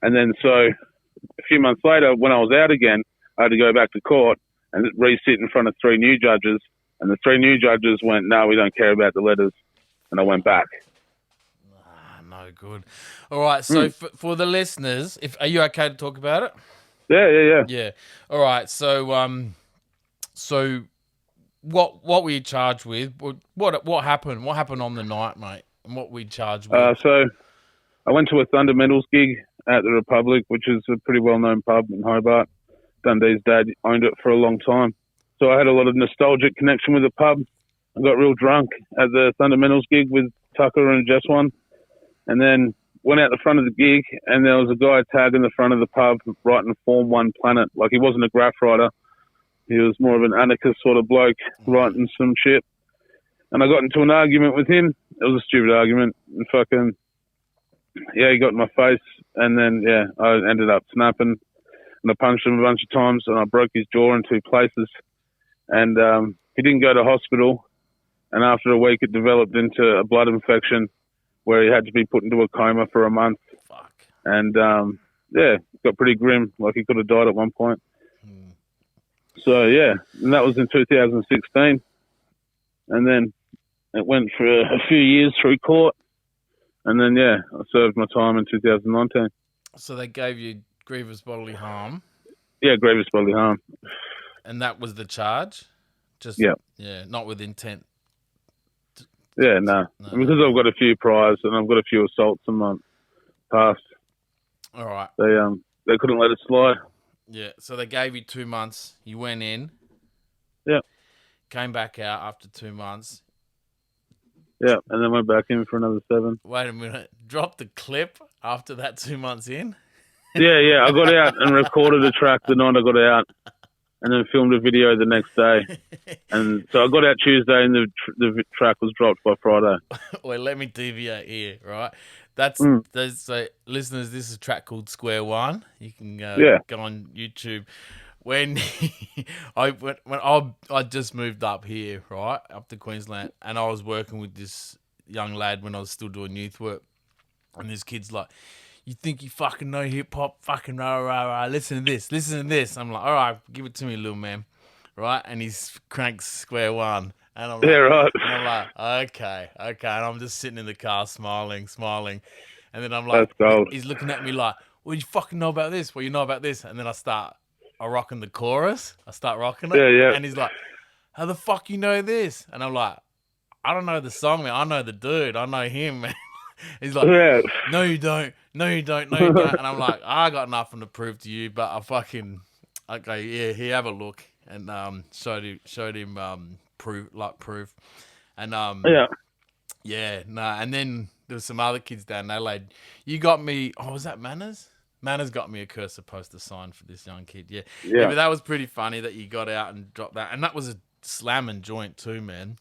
And then so a few months later, when I was out again, I had to go back to court and re-sit in front of 3 new judges. And the 3 new judges went, no, we don't care about the letters. And I went back. No good. All right, so for the listeners, are you okay to talk about it? Yeah. Yeah. All right, so so what were you charged with? What happened? What happened on the night, mate? And what were you charged with? So I went to a Thunder Metals gig at the Republic, which is a pretty well-known pub in Hobart. Dundee's dad owned it for a long time. So I had a lot of nostalgic connection with the pub. I got real drunk at the Thunder Metals gig with Tucker and Jesswan, and then went out the front of the gig, and there was a guy tagging the front of the pub writing Form 1 Planet. Like, he wasn't a graph writer. He was more of an anarchist sort of bloke writing some shit. And I got into an argument with him. It was a stupid argument. And fucking, he got in my face. And then, I ended up snapping. And I punched him a bunch of times, and I broke his jaw in 2 places. And he didn't go to hospital. And after a week, it developed into a blood infection where he had to be put into a coma for a month. Fuck. And, it got pretty grim. Like, he could have died at one point. So, and that was in 2016. And then it went for a few years through court. And then, I served my time in 2019. So they gave you grievous bodily harm? Yeah, grievous bodily harm. And that was the charge? Not with intent. No. Because I've got a few priors and I've got a few assaults in my past. All right. They couldn't let it slide. Yeah, so they gave you 2 months. You went in. Yeah. Came back out after 2 months. Yeah, and then went back in for another 7. Wait a minute. Dropped the clip after that 2 months in? Yeah. I got out and recorded a track the night I got out, and then filmed a video the next day. And so I got out Tuesday, and the track was dropped by Friday. Well, let me deviate here, right? That's so listeners, this is a track called Square One. You can go on YouTube. when I just moved up here, right, up to Queensland, and I was working with this young lad when I was still doing youth work, and this kid's like, "You think you fucking know hip hop? Fucking rah rah rah! Listen to this, listen to this." I'm like, "All right, give it to me, little man," right? And he's cranks square one, and Yeah, right. I'm like, okay, and I'm just sitting in the car smiling, and then I'm like, That's gold. he's looking at me like, "Well, you fucking know about this? Well, you know about this?" And then I rocking the chorus. I start rocking it. Yeah, yeah. And he's like, "How the fuck you know this?" And I'm like, "I don't know the song, man. I know the dude. I know him, man." He's like, Yeah. "No, you don't. No, you don't. No, you don't." And I'm like, "I got nothing to prove to you, but I fucking okay, yeah. Here, have a look." And showed him proof, and Yeah. yeah, nah. And then there was some other kids down there. Like, you got me. Oh, was that Manners? Manners got me a cursor poster signed for this young kid. Yeah, Yeah. but that was pretty funny that you got out and dropped that, and that was a slamming joint too, man.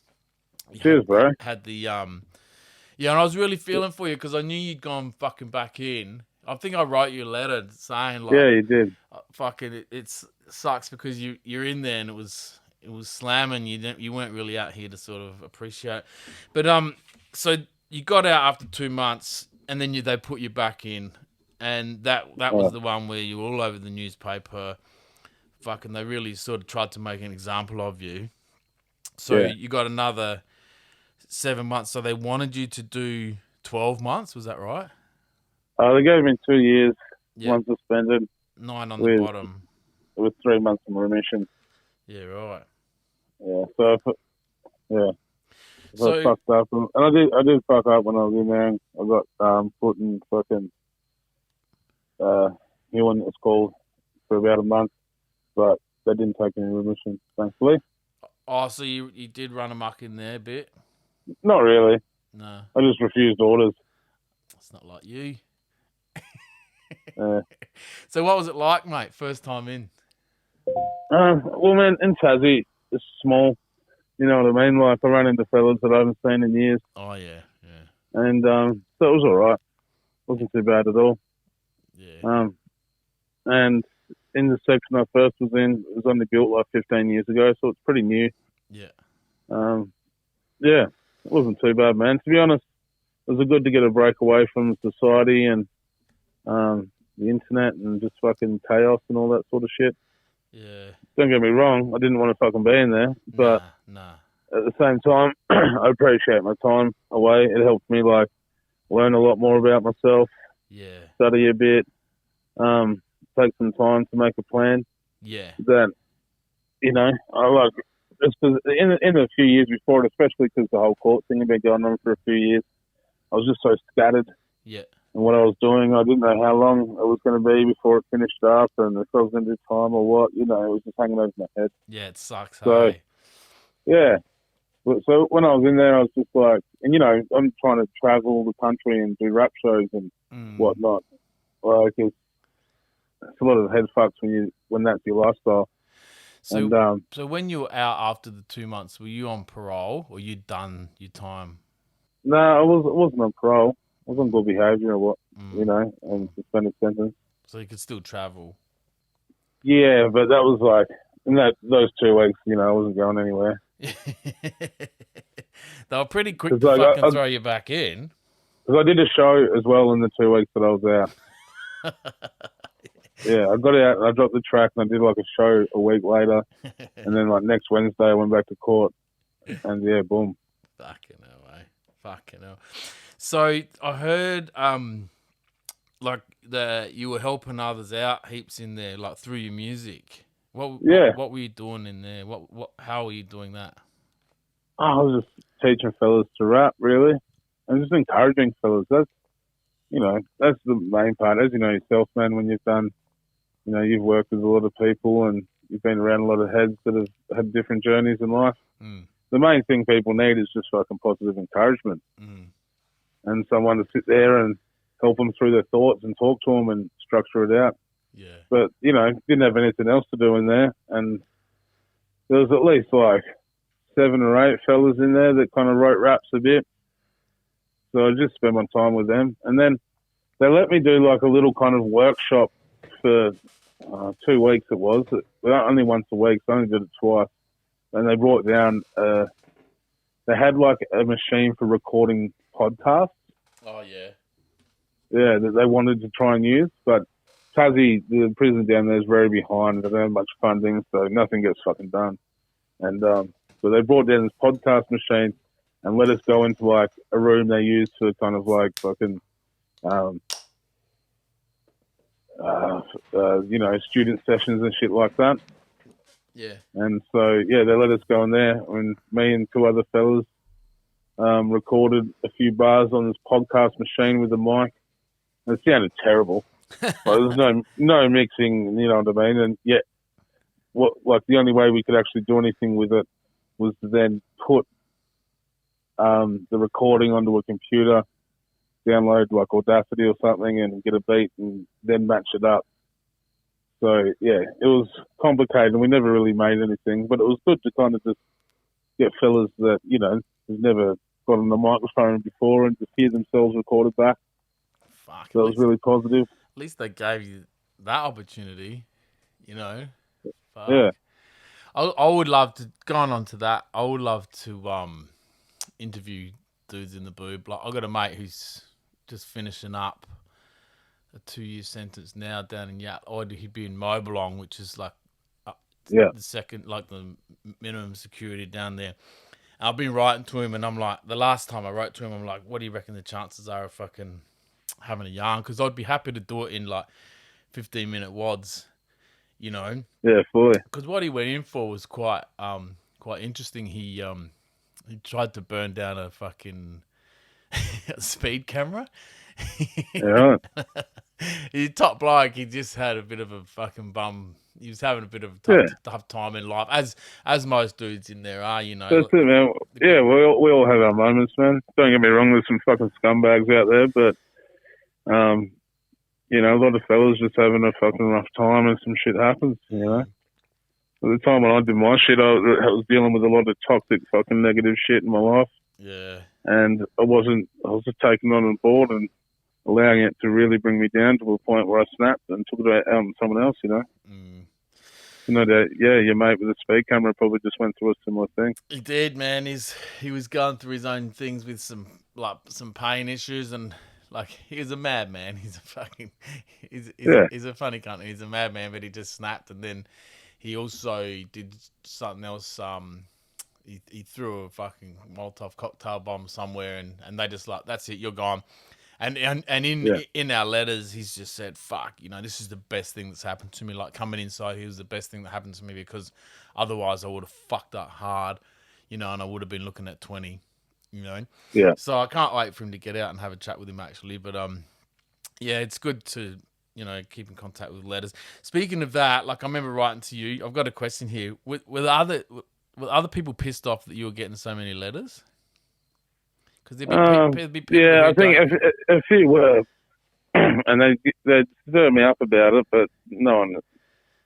Cheers, bro. Had the yeah, and I was really feeling for you because I knew you'd gone fucking back in. I think I wrote you a letter saying like, Yeah, you did. fucking, it sucks because you're in there and it was slamming. You weren't really out here to sort of appreciate, but so you got out after 2 months and then they put you back in, and that was the one where you were all over the newspaper. Fucking, they really sort of tried to make an example of you. So you got another 7 months. So they wanted you to do 12 months. Was that right? They gave me 2 years, one suspended. 9 on the bottom. It was 3 months in remission. Yeah, right. Yeah, so I So fucked up, and I did fuck up when I was in there. I got put in fucking healing, it's called, for about a month, but they didn't take any remission, thankfully. oh, so you did run amok in there a bit? Not really. No, I just refused orders. it's not like you. Yeah. So what was it like, mate? First time in? Well, man, in Tassie, it's small. You know what I mean? Like, I ran into fellas that I haven't seen in years. Oh yeah. And so it was all right. Wasn't too bad at all. Yeah. And in the section I first was in, it was only built like 15 years ago, so it's pretty new. Yeah. Yeah, it wasn't too bad, man. To be honest, it was good to get a break away from society and the internet and just fucking chaos and all that sort of shit. Yeah. Don't get me wrong, I didn't want to fucking be in there, but Nah. at the same time, I appreciate my time away. It helped me like learn a lot more about myself, Yeah. study a bit, take some time to make a plan. Yeah. That, you know, I like, just cause in a few years before it, especially because the whole court thing had been going on for a few years, I was just so scattered. Yeah. And what I was doing, I didn't know how long it was going to be before it finished up, and if I was going to do time or what, you know, it was just hanging over my head. Yeah, it sucks. So, hey? yeah. So when I was in there, I was just like, and you know, I'm trying to travel the country and do rap shows and whatnot. Like, it's a lot of head fucks when that's your lifestyle. So, and, so when you were out after the 2 months, were you on parole or you done your time? No, I wasn't on parole. I was on good behaviour or what, you know, and suspended sentence. So you could still travel. Yeah, but that was like, in those 2 weeks, you know, I wasn't going anywhere. They were pretty quick to fucking throw you back in. Because I did a show as well in the 2 weeks that I was out. Yeah, I got out and I dropped the track and I did like a show a week later. And then like next Wednesday I went back to court. And yeah, boom. Fucking hell, eh? Fucking hell. So I heard like you were helping others out heaps in there, like through your music. What were you doing in there? How were you doing that? I was just teaching fellas to rap, really. And just encouraging fellas. That's the main part. As you know yourself, man, when you've worked with a lot of people and you've been around a lot of heads that have had different journeys in life. The main thing people need is just fucking positive encouragement. And someone to sit there and help them through their thoughts and talk to them and structure it out. Yeah. But, you know, didn't have anything else to do in there. And there was at least like 7 or 8 fellas in there that kind of wrote raps a bit. So I just spent my time with them. And then they let me do like a little kind of workshop for 2 weeks it was. Only once a week, so I only did it twice. And they brought down, they had like a machine for recording podcasts. Oh, yeah. Yeah, that they wanted to try and use, but Tassie, the prison down there is very behind. They don't have much funding, so nothing gets fucking done. And so they brought down this podcast machine and let us go into like a room they use for kind of like fucking, student sessions and shit like that. Yeah. And so, yeah, they let us go in there, and me and 2 other fellas recorded a few bars on this podcast machine with a mic. And it sounded terrible. Like, there was no mixing, you know what I mean? And yet, the only way we could actually do anything with it was to then put the recording onto a computer, download like Audacity or something, and get a beat, and then match it up. So yeah, it was complicated. We never really made anything, but it was good to kind of just get fellas that who've never got on the microphone before and just hear themselves recorded back. Fuck. So it was really positive. At least they gave you that opportunity, you know. Fuck. Yeah. I would love to, going on to that, I would love to interview dudes in the boob. Like, I've got a mate who's just finishing up a 2-year sentence now down in he'd be in Mobilong, which is like the second, like the minimum security down there. And I've been writing to him, and I'm like, the last time I wrote to him, I'm like, what do you reckon the chances are of fucking having a yarn? Because I'd be happy to do it in like 15-minute wads, you know. Yeah, fully. Because what he went in for was quite interesting. He tried to burn down a fucking speed camera. Yeah. He's top bloke. He just had a bit of a fucking bum. He was having a bit of a tough time in life, as most dudes in there are, you know. That's it, man. Yeah, we all have our moments, man. Don't get me wrong, there's some fucking scumbags out there, but, a lot of fellas just having a fucking rough time and some shit happens, you know. At the time when I did my shit, I was dealing with a lot of toxic fucking negative shit in my life. Yeah. And I was just taking on board and allowing it to really bring me down to a point where I snapped and took it out on someone else, you know. Mm. Your mate with the speed camera probably just went through a similar thing. He did, man. He was going through his own things with some pain issues, and like, he's a madman. He's a fucking he's a funny cunt. He's a madman, but he just snapped, and then he also did something else. He threw a fucking Molotov cocktail bomb somewhere, and they just like, that's it, you're gone. And in our letters, he's just said, fuck, this is the best thing that's happened to me. Like, coming inside here was the best thing that happened to me, because otherwise I would have fucked up hard, and I would have been looking at 20, Yeah. So I can't wait for him to get out and have a chat with him, actually. But, it's good to, keep in contact with letters. Speaking of that, like, I remember writing to you. I've got a question here. Were other people pissed off that you were getting so many letters? Because there'd be people. Yeah, I think a few were, and they stirred me up about it, but no one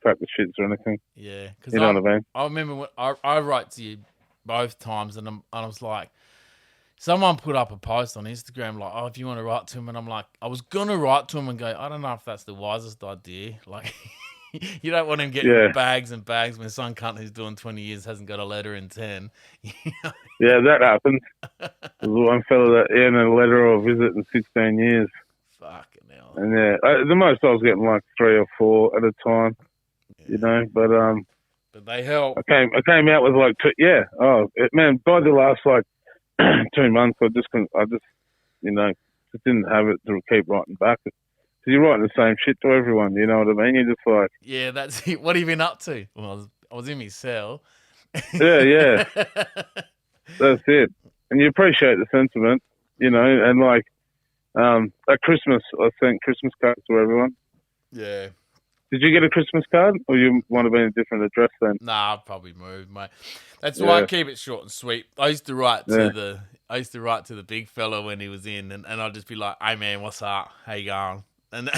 cracked the shits or anything. Yeah, because you know what I mean. I remember when I wrote to you both times, and I was like, someone put up a post on Instagram like, oh, if you want to write to him, and I'm like, I was gonna write to him and go, I don't know if that's the wisest idea, like. You don't want him getting bags and bags when some cunt who's doing 20 years hasn't got a letter in 10. Yeah, that happened. There was one fella that had a letter or visit in 16 years. Fucking hell. And the most I was getting like 3 or 4 at a time, But they help. I came out with like 2. Yeah. Oh man, by the last like 2 months, I just didn't have it to keep writing back. You're writing the same shit to everyone, you know what I mean? You're just like... Yeah, that's it. What have you been up to? Well, I was in my cell. Yeah. That's it. And you appreciate the sentiment, and like, at Christmas, I sent Christmas cards to everyone. Yeah. Did you get a Christmas card, or you want to be in a different address then? Nah, I'll probably move, mate. That's why I keep it short and sweet. I used to write to the big fella when he was in, and I'd just be like, hey man, what's up? How you going? And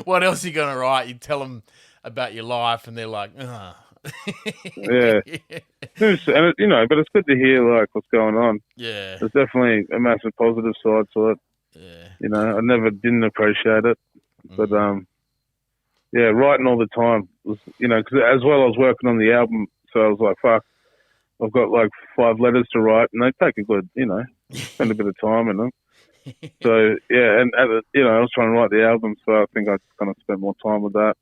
what else are you going to write? You tell them about your life, and they're like, ugh. Yeah. And but it's good to hear, like, what's going on. Yeah. There's definitely a massive positive side to it. Yeah. I never didn't appreciate it. But, writing all the time. Was, because as well I was working on the album, so I was like, fuck, I've got like 5 letters to write, and they take a good, spend a bit of time in them. So, yeah, and, I was trying to write the album, so I think I kind of spent more time with that.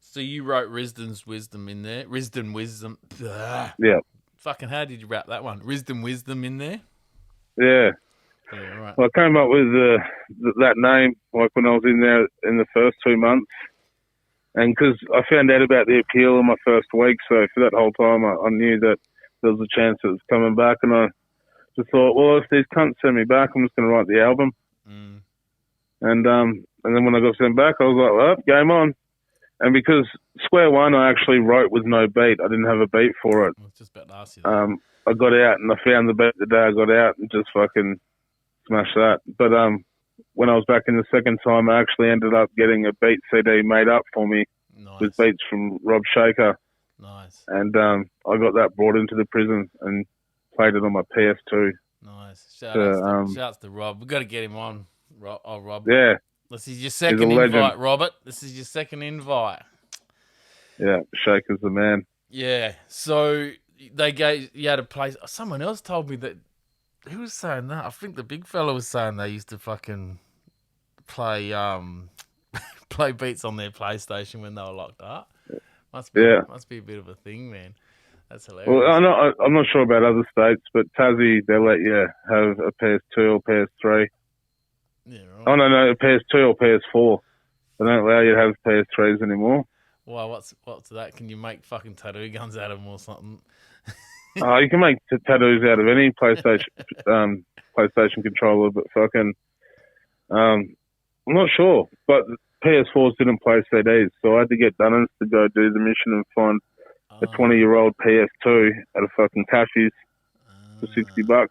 So you wrote Risdon's Wisdom in there. Risdon Wisdom. Ugh. Yeah. Fucking how did you wrap that one? Risdon Wisdom in there? Yeah. Yeah, right. Well, I came up with that name like when I was in there in the first 2 months. And because I found out about the appeal in my first week, so for that whole time I knew that there was a chance it was coming back. And I just thought, well, if these cunts send me back, I'm just going to write the album. Mm. And then when I got sent back, I was like, well, game on. And because Square One I actually wrote with no beat. I didn't have a beat for it. I was just about to ask you that. I got out and I found the beat the day I got out and just fucking smashed that. But when I was back in the second time, I actually ended up getting a beat CD made up for me with beats from Rob Shaker. Nice. And I got that brought into the prison and played it on my PS2. Nice. Shouts to Rob. We've got to get him on. Rob. Yeah. This is your second invite, Robert. This is your second invite. Yeah, Shaker's the man. Yeah. So you had a place. Someone else told me that. Who was saying that? I think the big fella was saying they used to fucking play play beats on their PlayStation when they were locked up. Must be a bit of a thing, man. That's hilarious. Well, I'm not sure about other states, but Tassie, they let you have a PS2 or PS3. Yeah, right. Oh, no, a PS2 or PS4. They don't allow you to have PS3s anymore. Why? What's that? Can you make fucking tattoo guns out of them or something? You can make tattoos out of any PlayStation controller, but fucking, I'm not sure. But PS4s didn't play CDs, so I had to get Dunners to go do the mission and find a 20-year-old PS2 at a fucking Cashies for $60.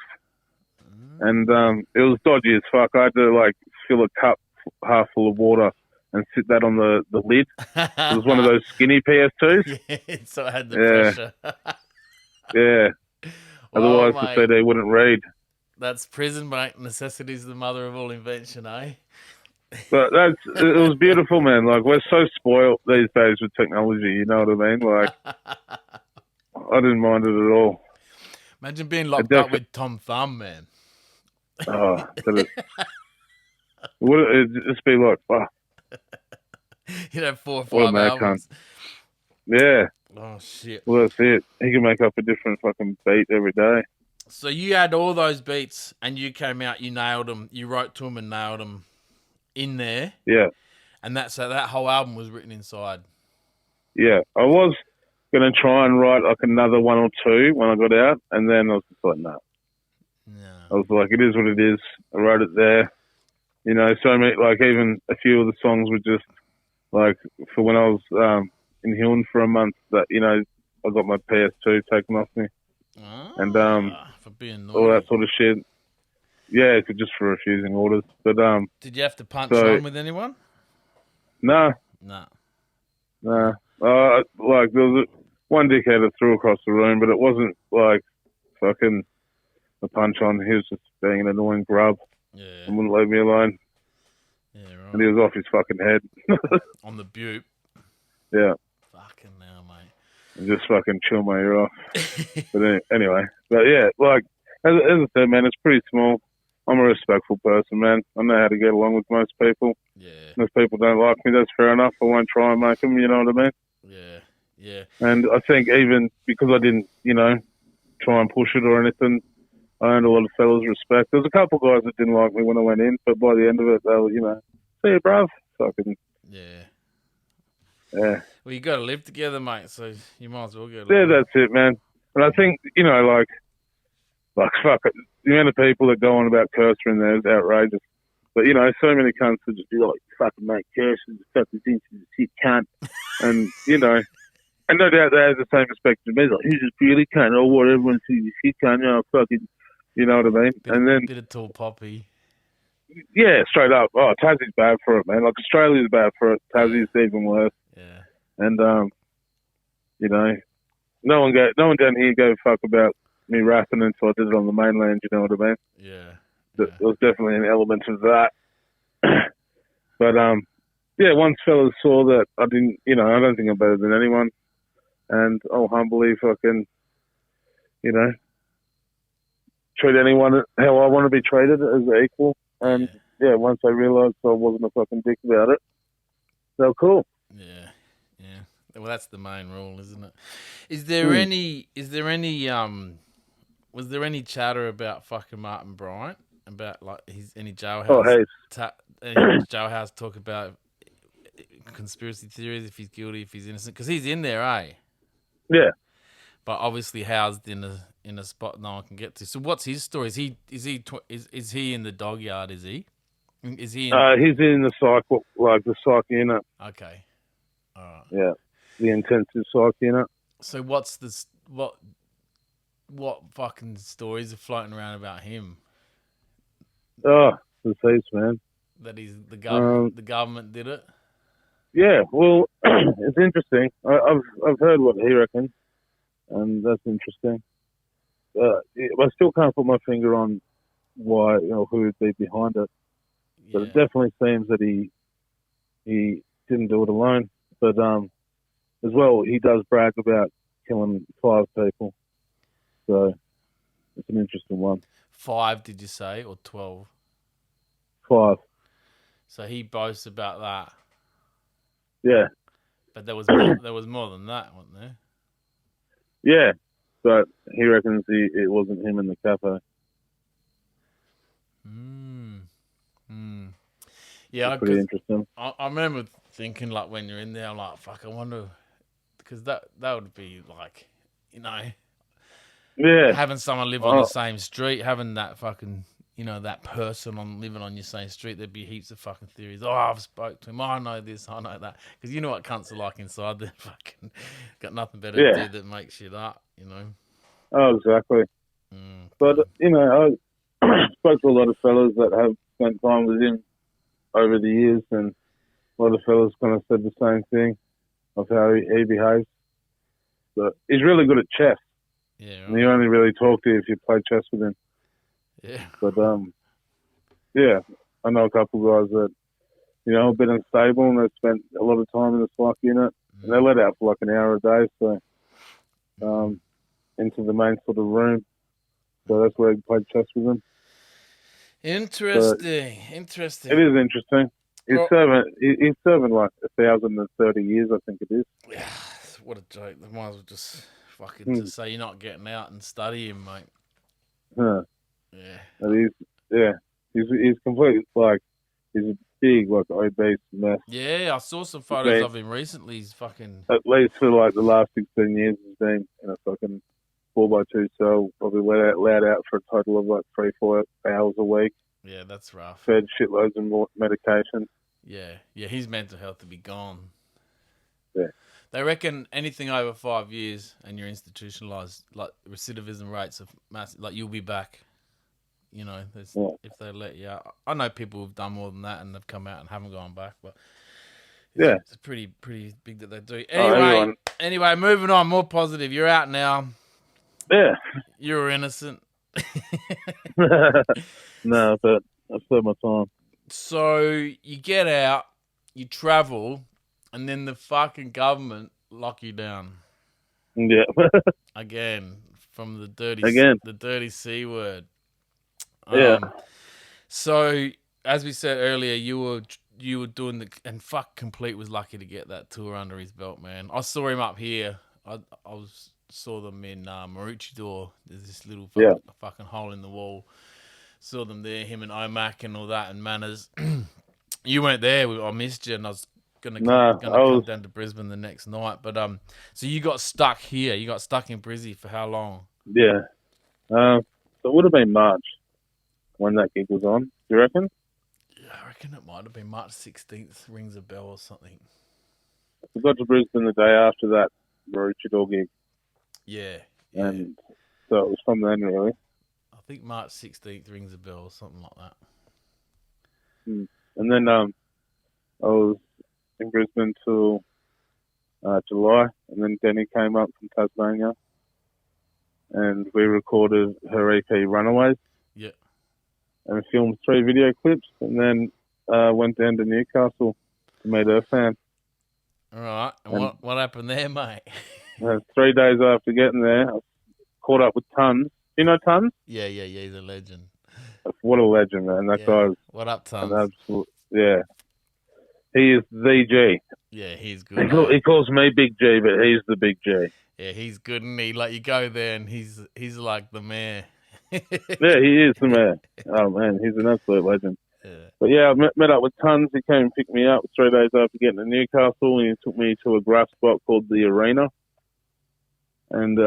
And it was dodgy as fuck. I had to fill a cup half full of water and sit that on the lid. It was one of those skinny PS2s. Yeah, so it had the pressure. Yeah. Otherwise, the CD wouldn't read. That's prison, mate. Necessity is the mother of all invention, eh? But it was beautiful, man. Like, we're so spoiled these days with technology, you know what I mean? Like, I didn't mind it at all. Imagine being locked up with Tom Thumb, man. Oh, it'd just be like, fuck. You'd have 4 or 5 albums. Yeah. Oh, shit. Well, that's it. He can make up a different fucking beat every day. So you had all those beats and you came out, you nailed them. You wrote to them and nailed them in there. Yeah. And that whole album was written inside. Yeah. I was going to try and write another 1 or 2 when I got out, and then I was just like, no. I was like, it is what it is. I wrote it there. So many, even a few of the songs were just, for when I was in Hilton for a month, that, I got my PS2 taken off me. And for being naughty. all that sort of shit. Yeah, just for refusing orders. But did you have to punch on with anyone? No. No. No. There was one dickhead that threw across the room, but it wasn't fucking a punch on. He was just being an annoying grub. Yeah. And wouldn't leave me alone. Yeah, right. And he was off his fucking head. On the butte. Yeah. Fucking hell, mate. And just fucking chill my ear off. But anyway. But yeah, as I said, man, it's pretty small. I'm a respectful person, man. I know how to get along with most people. Yeah. If people don't like me, that's fair enough. I won't try and make them, you know what I mean? Yeah. Yeah. And I think even because I didn't, try and push it or anything, I earned a lot of fellas' respect. There was a couple of guys that didn't like me when I went in, but by the end of it, they were, see you, bruv. Fucking. Yeah. Yeah. Well, you got to live together, mate, so you might as well get along. Yeah, that's it, man. And I think, fuck it. The amount of people that go on about Cursor in there is outrageous. But, so many cunts that just be like, fucking mate, Cursor, fucking thinks he's a shit cunt. And, and no doubt they have the same respect to me. Like, he's just really cunt, or what, everyone sees a shit cunt, fucking, you know what I mean? Bit of tall poppy. Yeah, straight up. Oh, Tassie's bad for it, man. Australia's bad for it. Tassie's even worse. Yeah. And, no one down here gave a fuck about me rapping until I did it on the mainland, you know what I mean? Yeah. There was definitely an element of that. But, yeah, once fellas saw that I didn't, I don't think I'm better than anyone, and I'll humbly fucking, treat anyone how I want to be treated as equal. And yeah, once they realised I wasn't a fucking dick about it, they were cool. Yeah. Well, that's the main rule, isn't it? Is there any? Was there any chatter about fucking Martin Bryant? About like any jailhouse? Oh, hey. Any jailhouse talk about conspiracy theories, if he's guilty, if he's innocent, because he's in there, eh? Yeah. But obviously housed in a spot no one can get to. So what's his story? Is he in the dog yard? Is he? Is he? He's in the psych unit. Okay. All right. Yeah, the intensive psych unit. So what's this? What fucking stories are floating around about him? Oh, deceased, man. That he's the government. The government did it. Yeah, well, it's interesting. I've heard what he reckons, and that's interesting. I still can't put my finger on why, who would be behind it. But it definitely seems that he didn't do it alone. But as well, he does brag about killing 5 people. So it's an interesting one. 5, did you say, or 12? 5. So he boasts about that. Yeah. But there was more than that, wasn't there? Yeah, but he reckons it wasn't him in the cafe. Yeah, pretty interesting. I remember thinking, like, when you're in there, I'm like, fuck, I wonder, because that would be like, having someone live on the same street, having that fucking, that person living on your same street, there'd be heaps of fucking theories. Oh, I've spoke to him. I know this, I know that. Because you know what cunts are like inside. They're fucking got nothing better to do than make shit up, Oh, exactly. But, I spoke to a lot of fellas that have spent time with him over the years, and a lot of fellas kind of said the same thing of how he behaves. But he's really good at chess. Yeah. Right. And he only really talk to you if you play chess with him. Yeah. But, yeah, I know a couple of guys that, a bit unstable, and they've spent a lot of time in the psych unit, and they're let out for like an hour a day, so into the main sort of room. So that's where he played chess with them. Interesting. It is interesting. He's serving like 1,030 years, I think it is. Yeah, what a joke. They might as well just fucking just say you're not getting out and study him, mate. Huh. Yeah. He's completely, like, he's a big, like, obese mess. Yeah, I saw some photos of him recently. He's fucking... At least for, like, the last 16 years, he's been in a fucking 4x2 cell, probably let out for a total of, like, 3-4 hours a week. Yeah, that's rough. Fed shitloads of more medication. Yeah, his mental health to be gone. Yeah. They reckon anything over 5 years and you're institutionalized, like, recidivism rates are massive. Like, you'll be back. If they let you out. I know people who've done more than that and they've come out and haven't gone back, but it's pretty big that they do. Anyway, moving on, more positive. You're out now. Yeah. You're innocent. No, but I've served my time. So you get out, you travel, and then the fucking government lock you down. Yeah. Again, from the dirty C word. Yeah. So as we said earlier, you were doing and fuck Complete was lucky to get that tour under his belt, man. I saw him up here. I saw them in Maroochydore. There's this little fucking hole in the wall. Saw them there, him and Omac and all that, and Manners. You weren't there. I missed you, and I was gonna come down to Brisbane the next night. But so you got stuck here. You got stuck in Brizzy for how long? Yeah. So it would have been March when that gig was on. Do you reckon? Yeah, I reckon it might have been March 16th. Rings a bell or something. I got to Brisbane the day after that Maroochydore gig. Yeah. And so it was from then, really. I think March 16th rings a bell or something like that. And then I was in Brisbane till July, and then Denny came up from Tasmania, and we recorded her EP Runaways. Yeah. And filmed 3 video clips, and then went down to Newcastle to meet her fan. All right. And what happened there, mate? 3 days after getting there, I caught up with Tons. Do you know Tons? Yeah. He's a legend. What a legend, man. That guy's what up, Tons? an absolute, yeah. He is the G. Yeah, he's good. He calls me Big G, but he's the Big G. Yeah, he's good, and you go there, and he's like the mayor. Yeah, he is the mayor. Oh man, he's an absolute legend. Yeah. But yeah, I met up with Tons. He came and picked me up 3 days after getting to Newcastle, and he took me to a grass spot called the Arena. And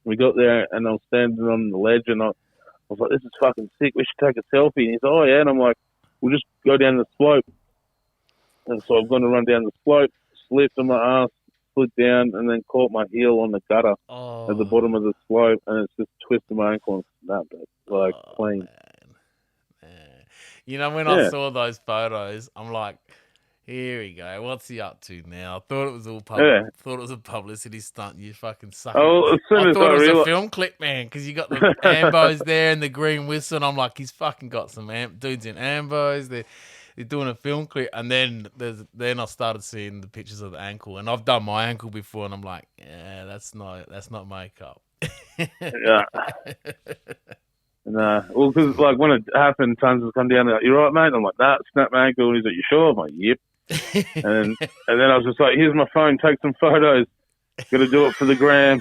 we got there, and I was standing on the ledge, and I was like, "This is fucking sick. We should take a selfie." And he's like, "Oh yeah," and I'm like, "We'll just go down the slope." And so I'm going to run down the slope, slipped on my ass, slid down, and then caught my heel on the gutter at the bottom of the slope, and it's just twisted my ankle and snapped it, clean. Man. You know, when I saw those photos, I'm like, here we go. What's he up to now? I thought it was all thought it was a publicity stunt. You fucking suck. Oh, as soon as thought it was a film clip, man, because you got the ambos there and the green whistle, and I'm like, he's fucking got some dudes in ambos. They're doing a film clip, and then I started seeing the pictures of the ankle, and I've done my ankle before, and I'm like, yeah, that's not makeup. Yeah. No, well, because like when it happened, Tons has come down and like, "You right, mate?" And I'm like, "Nah, snapped my ankle." And he's like, "You sure?" I'm like, "Yep." and then I was just like, "Here's my phone. Take some photos. Got to do it for the gram.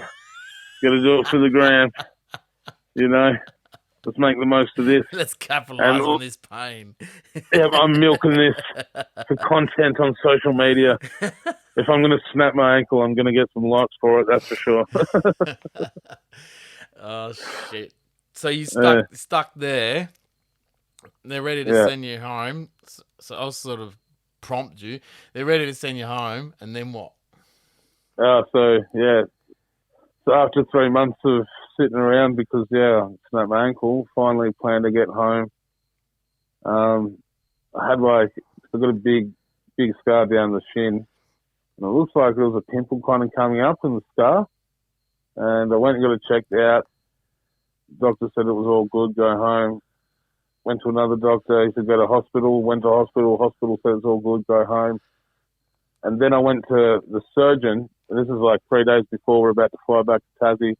Got to do it for the gram. You know." Let's make the most of this. Let's capitalize on this pain. Yeah, I'm milking this for content on social media. If I'm going to snap my ankle, I'm going to get some likes for it, that's for sure. Oh, shit. So you stuck there. They're ready to send you home. So I'll sort of prompt you. They're ready to send you home, and then what? So after 3 months of sitting around because, I snapped my ankle, finally planned to get home. I got a big scar down the shin. And it looks like there was a pimple kind of coming up in the scar. And I went and got it checked out. The doctor said it was all good, go home. Went to another doctor, he said go to hospital. Went to hospital said it's all good, go home. And then I went to the surgeon, and this is like 3 days before we're about to fly back to Tassie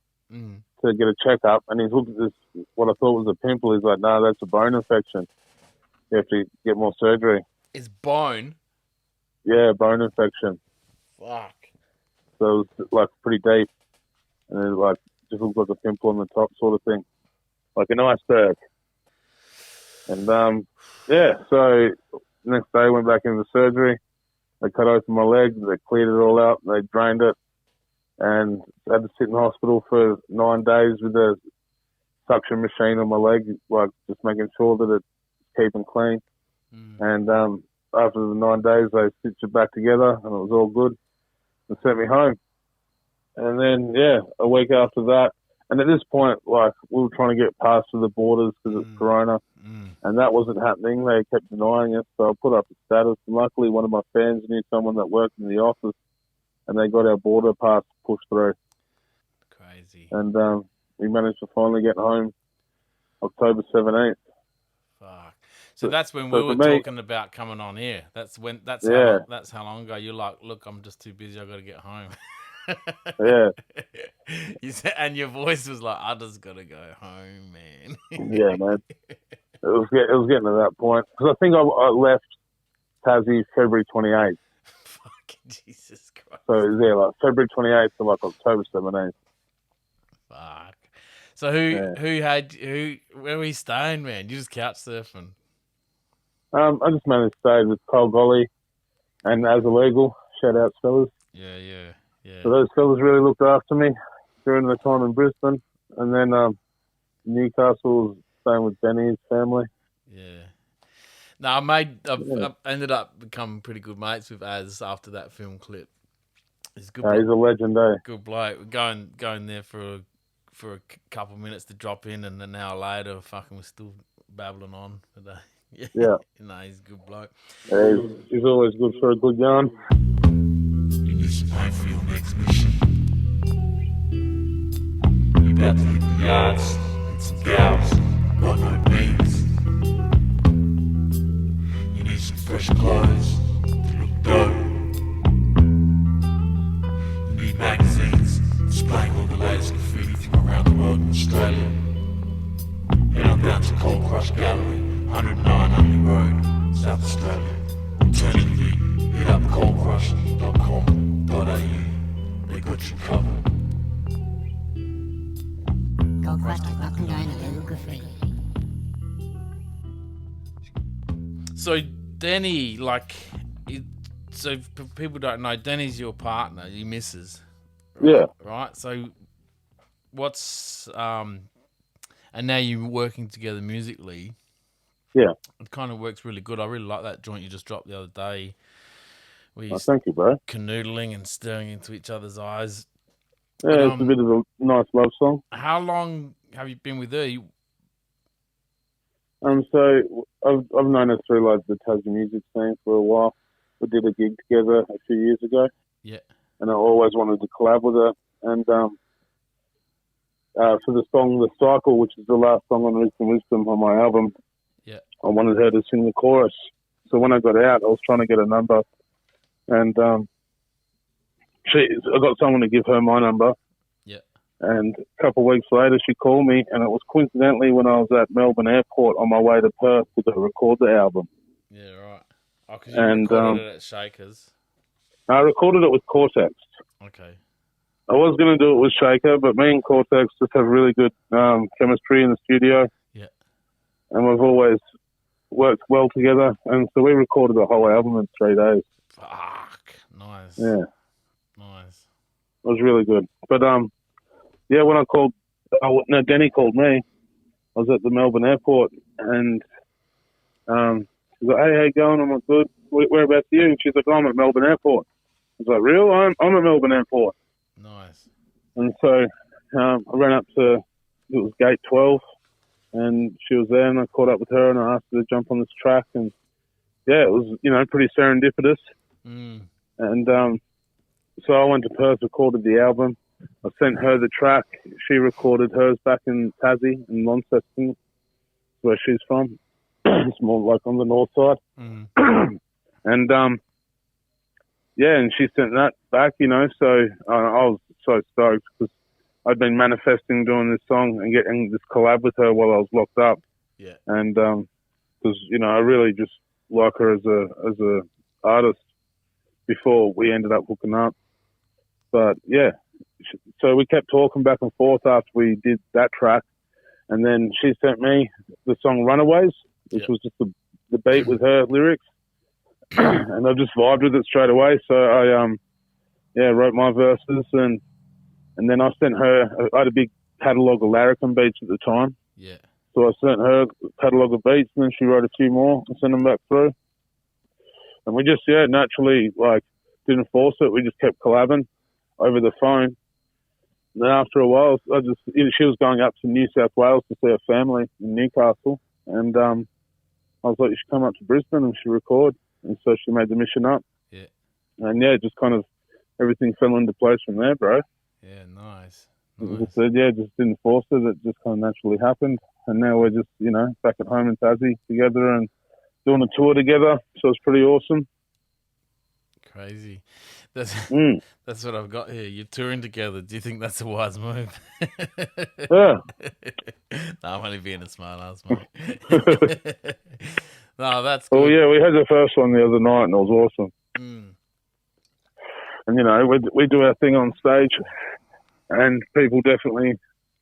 to get a checkup. And he's looked at this, what I thought was a pimple. He's like, "No, that's a bone infection. You have to get more surgery." It's bone? Yeah, bone infection. Fuck. So it was like pretty deep. And it like just looked like a pimple on the top sort of thing. Like an iceberg. And so next day I went back into surgery. They cut open my leg, they cleared it all out, they drained it, and I had to sit in hospital for 9 days with a suction machine on my leg, like just making sure that it's keeping clean. And after the 9 days, they stitched it back together, and it was all good, and sent me home. And then, a week after that, and at this point, like, we were trying to get past to the borders because it's Corona. And that wasn't happening. They kept denying it. So I put up a status. And luckily, one of my fans knew someone that worked in the office, and they got our border pass pushed through. Crazy. And we managed to finally get home October 17th. Fuck. So that's when we were talking about coming on here. That's how long ago you're like, "Look, I'm just too busy. I got to get home." Yeah. You said, and your voice was like, "I just got to go home, man." Yeah, man. It was getting to that point. Because I think I left Tassie February 28th. Fucking Jesus Christ. So, like February 28th to like October 17th. Fuck. So where were you staying, man? You just couch surfing? I just managed to stay with Cole Golly and As Illegal. Shout out, fellas. Yeah. So those fellas really looked after me during the time in Brisbane. And then Newcastle, staying with Benny's family. Yeah. No, I've ended up becoming pretty good mates with Az after that film clip. He's good. He's a legend, eh? Good bloke. We're going there for a couple of minutes to drop in, and an hour later, fucking, we're still babbling on today. Yeah. No, he's a good bloke. Yeah, he's always good for a good yarn. You need some time for your next mission. You about to hit the yards and some gals, got no beans. You need some fresh clothes to look dope. 109 Army Road, South Australia. Alternatively, hit up coldcrush.com.au. They got you covered. Gold Crust is not condoning illegal graffiti. So Denny, so for people don't know, Denny's your partner, your missus. Yeah. Right. So what's and now you're working together musically. Yeah. It kind of works really good. I really like that joint you just dropped the other day. Where you Thank you, bro. canoodling and staring into each other's eyes. Yeah, it's a bit of a nice love song. How long have you been with her? So I've known her through like the Tassie music scene for a while. We did a gig together a few years ago. Yeah. And I always wanted to collab with her. And for the song The Cycle, which is the last song on Wisdom on my album, yeah, I wanted her to sing the chorus. So when I got out, I was trying to get a number. And I got someone to give her my number. Yeah. And a couple of weeks later, she called me, and it was coincidentally when I was at Melbourne Airport on my way to Perth to go record the album. Yeah, right. Oh, because you recorded it at Shakers. I recorded it with Cortex. Okay. I was going to do it with Shaker, but me and Cortex just have really good chemistry in the studio. Yeah. And we've always worked well together. And so we recorded the whole album in 3 days. Fuck. Nice. Yeah. Nice. It was really good. But, yeah, when I called, Denny called me. I was at the Melbourne airport, and she's like, "Hey, how you going?" I'm like, "Good. Whereabouts are you?" And she's like, "I'm at Melbourne airport." I was like, "Real? I'm at Melbourne airport." Nice. And so I ran up to, it was gate 12, and she was there, and I caught up with her, and I asked her to jump on this track, and yeah, it was, pretty serendipitous. Mm. And so I went to Perth, recorded the album. I sent her the track. She recorded hers back in Tassie, in Launceston, where she's from. It's more like on the north side. Mm. And yeah, and she sent that back, so I was so stoked because I'd been manifesting doing this song and getting this collab with her while I was locked up. Yeah. And because, I really just like her as a artist before we ended up hooking up. But yeah, so we kept talking back and forth after we did that track. And then she sent me the song Runaways, which was just the beat with her lyrics. And I just vibed with it straight away. So I, wrote my verses and then I sent her, I had a big catalogue of Larrikin beats at the time. Yeah. So I sent her a catalogue of beats and then she wrote a few more and sent them back through. And we just, naturally, didn't force it. We just kept collabing over the phone. And then after a while, she was going up to New South Wales to see her family in Newcastle. And I was like, you should come up to Brisbane and she record. And so she made the mission up. Yeah. And just kind of everything fell into place from there, bro. Yeah, nice. Just didn't force it. It just kind of naturally happened. And now we're just, back at home in Tassie together and doing a tour together. So it's pretty awesome. Crazy. That's what I've got here. You're touring together. Do you think that's a wise move? Yeah. No, I'm only being a smart ass, mate. No, that's good. Well, yeah, we had the first one the other night and it was awesome. Mm. And, we do our thing on stage and people definitely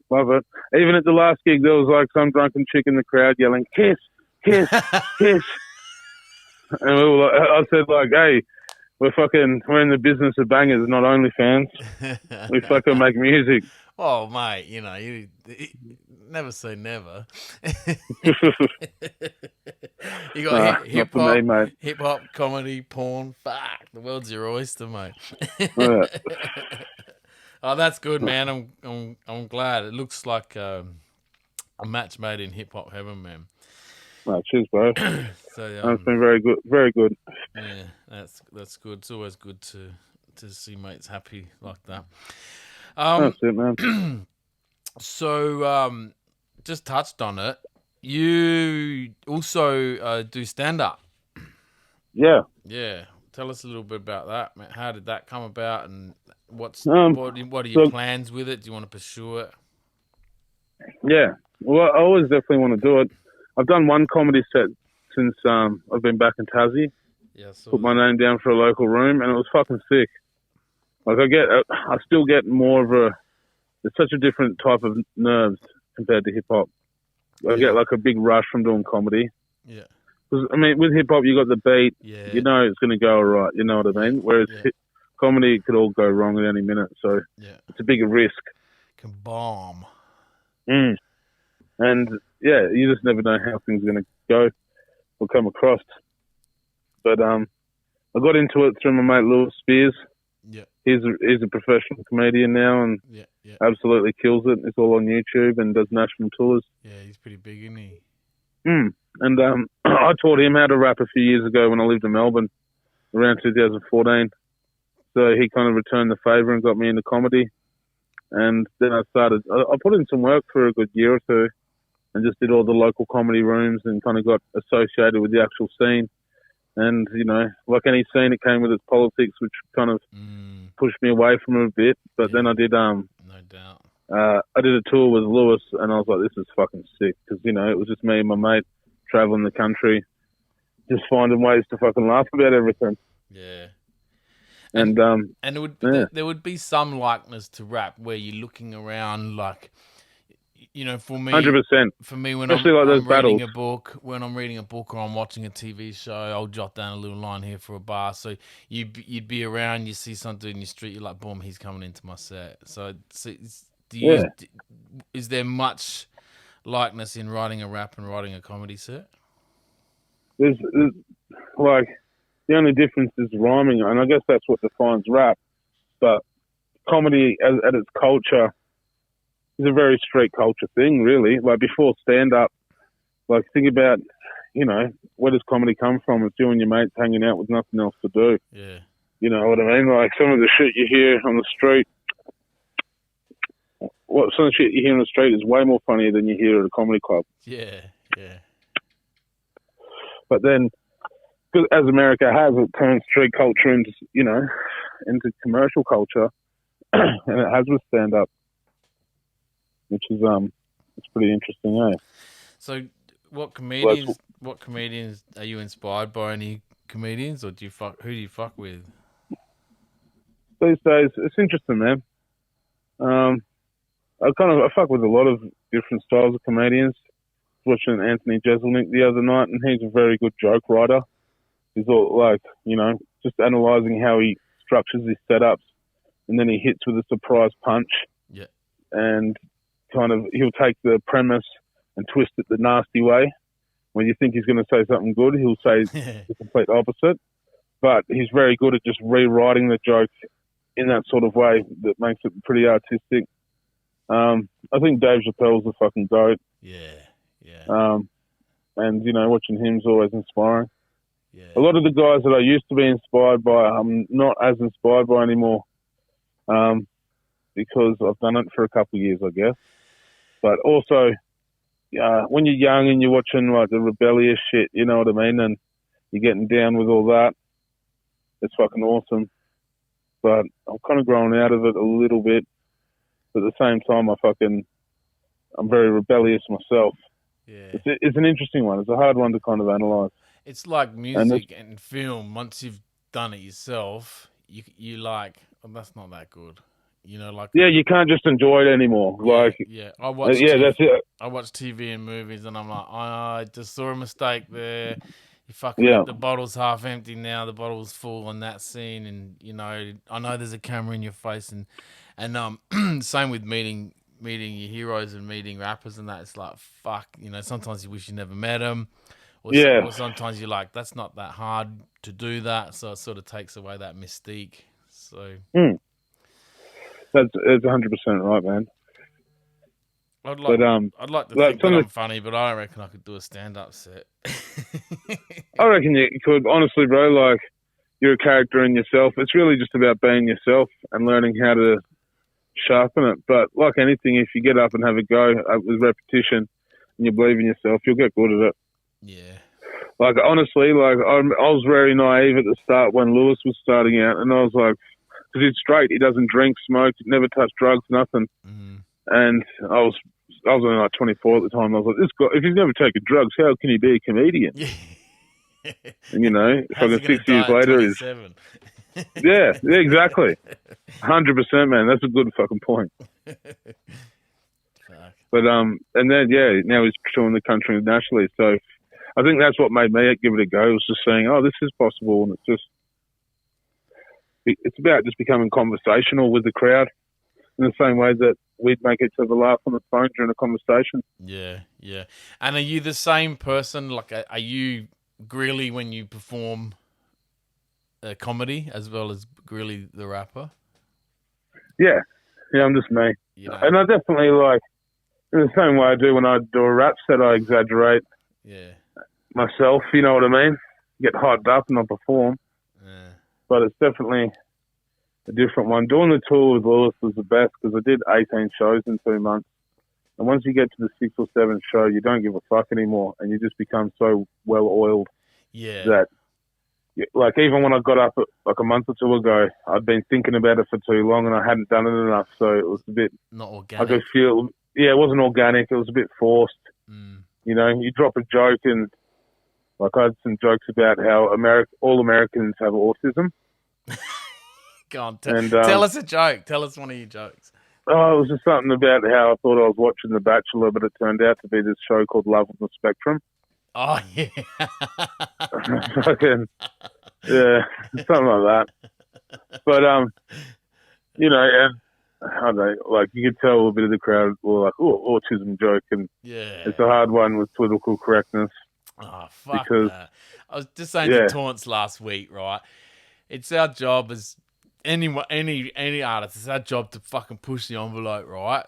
love it. Even at the last gig, there was some drunken chick in the crowd yelling, "Kiss, kiss, kiss." And we were I said, hey, we're in the business of bangers, not OnlyFans. We fucking make music. Oh, mate, you never say never. You got hip hop, comedy, porn. Fuck, the world's your oyster, mate. Yeah. Oh, that's good, man. I'm glad. It looks like a match made in hip hop heaven, man. No, cheers, bro. So it's been very good, very good. Yeah, that's good. It's always good to see mates happy like that. That's it, man. So, just touched on it. You also do stand up. Yeah. Yeah. Tell us a little bit about that, man. How did that come about, and what are your plans with it? Do you want to pursue it? Yeah. Well, I always definitely want to do it. I've done one comedy set since I've been back in Tassie. Yeah, so Put my name down for a local room, and it was fucking sick. Like I still get more of a. It's such a different type of nerves compared to hip hop. I get like a big rush from doing comedy. Yeah. Because I mean, with hip hop, you got the beat. Yeah. You know it's going to go all right. You know what I mean? Whereas comedy, it could all go wrong at any minute. So it's a bigger risk. Can bomb. And yeah, you just never know how things are going to go or come across. But I got into it through my mate Lewis Spears. Yeah. He's a professional comedian now and absolutely kills it. It's all on YouTube and does national tours. Yeah, he's pretty big, isn't he? And I taught him how to rap a few years ago when I lived in Melbourne, around 2014. So he kind of returned the favour and got me into comedy. And then I put in some work for a good year or two and just did all the local comedy rooms and kind of got associated with the actual scene. And, you know, like any scene, it came with its politics, which kind of pushed me away from it a bit. But then I did, no doubt. I did a tour with Lewis, and I was like, this is fucking sick. Because, you know, it was just me and my mate traveling the country, just finding ways to fucking laugh about everything. Yeah. And it would there would be some likeness to rap where you're looking around like, you know, for me, 100%. For me, when especially I'm those reading battles. when I'm reading a book or I'm watching a TV show, I'll jot down a little line here for a bar. So you'd be around, you see something in your street, you're like, boom, he's coming into my set. So is there much likeness in writing a rap and writing a comedy set? There's like, the only difference is rhyming, and I guess that's what defines rap. But comedy, at its culture, is a very street culture thing, really. Like, before stand-up, like, think about, you know, where does comedy come from? It's you and your mates hanging out with nothing else to do. Yeah. You know what I mean? Like, some of the shit you hear on the street, some of the shit you hear on the street is way more funny than you hear at a comedy club. Yeah, yeah. But then, as America has, it turned street culture into, you know, into commercial culture, and it has with stand-up, which is it's pretty interesting, eh? So, what comedians are you inspired by? Any comedians, or who do you fuck with? These days, it's interesting, man. I fuck with a lot of different styles of comedians. I was watching Anthony Jeselnik the other night, and he's a very good joke writer. He's all like, you know, just analysing how he structures his setups, and then he hits with a surprise punch. Yeah. And kind of, he'll take the premise and twist it the nasty way. When you think he's going to say something good, he'll say the complete opposite. But he's very good at just rewriting the joke in that sort of way that makes it pretty artistic. I think Dave Chappelle's a fucking goat. Yeah. And, you know, watching him's always inspiring. Yeah. A lot of the guys that I used to be inspired by, I'm not as inspired by anymore, because I've done it for a couple of years, I guess. But also, when you're young and you're watching like the rebellious shit, you know what I mean, and you're getting down with all that, it's fucking awesome. But I'm kind of growing out of it a little bit. But at the same time, I'm very rebellious myself. Yeah. It's an interesting one. It's a hard one to kind of analyse. It's like music and film. Once you've done it yourself, you like, oh, that's not that good. You know, like, yeah, you can't just enjoy it anymore. I watch that's it. I watch TV and movies, and I'm like, I just saw a mistake there. You fucking the bottle's half empty now. The bottle's full on that scene, and you know, I know there's a camera in your face, and same with meeting your heroes and meeting rappers and that. It's like, fuck, you know, sometimes you wish you never met them. Or sometimes you're like, that's not that hard to do that, so it sort of takes away that mystique. So that's 100% right, man. I'd like to think that I'm funny, but I don't reckon I could do a stand-up set. I reckon you could, honestly, bro. Like, you're a character in yourself. It's really just about being yourself and learning how to sharpen it. But like anything, if you get up and have a go with repetition and you believe in yourself, you'll get good at it. Yeah. Like, honestly, like, I was very naive at the start when Lewis was starting out, and I was like, because he's straight, he doesn't drink, smoke, never touch drugs, nothing. Mm-hmm. And I was only like 24 at the time. I was like, this guy, if he's never taken drugs, how can he be a comedian? Yeah. And, you know, How's he fucking gonna 6 years die at later, he's 27? yeah, exactly, 100%, man. That's a good fucking point. Fuck. But and then now he's touring the country internationally. So I think that's what made me give it a go. It was just saying, oh, this is possible, and it's about just becoming conversational with the crowd in the same way that we'd make each other laugh on the phone during a conversation. Yeah, yeah. And are you the same person? Like, are you Greeley when you perform comedy as well as Greeley the rapper? Yeah, I'm just me. You know? And I definitely like, in the same way I do when I do a rap set, I exaggerate myself, you know what I mean? Get hyped up and I perform. Yeah. But it's definitely a different one. Doing the tour with Lewis was the best because I did 18 shows in 2 months. And once you get to the 6th or 7th show, you don't give a fuck anymore. And you just become so well-oiled that, like, even when I got up like a month or two ago, I'd been thinking about it for too long and I hadn't done it enough. So it was a bit... Not organic. I could feel... Yeah, it wasn't organic. It was a bit forced. You know, you drop a joke and... Like, I had some jokes about how all Americans have autism. Go on, tell us a joke. Tell us one of your jokes. Oh, it was just something about how I thought I was watching The Bachelor, but it turned out to be this show called Love on the Spectrum. Oh, yeah. Fucking, yeah, something like that. But, you know, and I don't know, like, you could tell a bit of the crowd were like, oh, autism joke, and it's a hard one with political correctness. Oh, fuck that. I was just saying to Taunts last week, right? It's our job as any artist, it's our job to fucking push the envelope, right?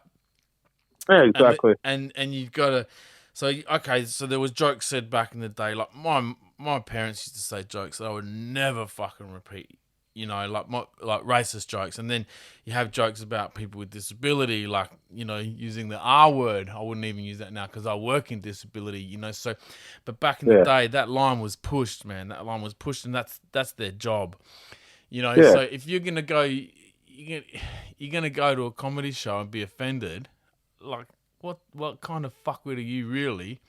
Yeah, exactly. And you've got to... So, okay, so there was jokes said back in the day. Like, my parents used to say jokes that I would never fucking repeat. You know, like racist jokes. And then you have jokes about people with disability, like, you know, using the R word. I wouldn't even use that now because I work in disability, you know. So, but back in the day, that line was pushed, man. That line was pushed, and that's their job. You know, so if you're going to go, you're gonna go to a comedy show and be offended, like, what kind of fuckwit are you really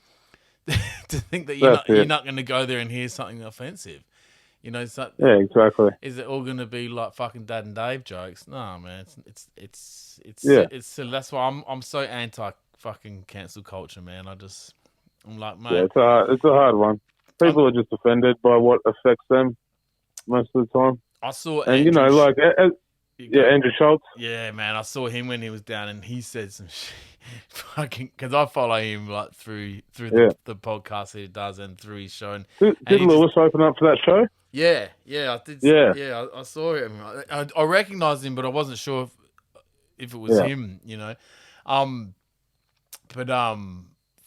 to think that you're not going to go there and hear something offensive? You know, yeah, exactly. Is it all going to be like fucking Dad and Dave jokes? No, man. It's silly. That's why I'm so anti fucking cancel culture, man. I'm like, mate. Yeah, it's a hard one. People are just offended by what affects them most of the time. I saw, and Andrew, you know, like, Andrew Schultz. Yeah, man. I saw him when he was down, and he said some shit. Fucking, because I follow him like through the podcast he does and through his show. And did Lewis open up for that show? Yeah, I did. Yeah, I saw him. I recognized him, but I wasn't sure if it was him. You know,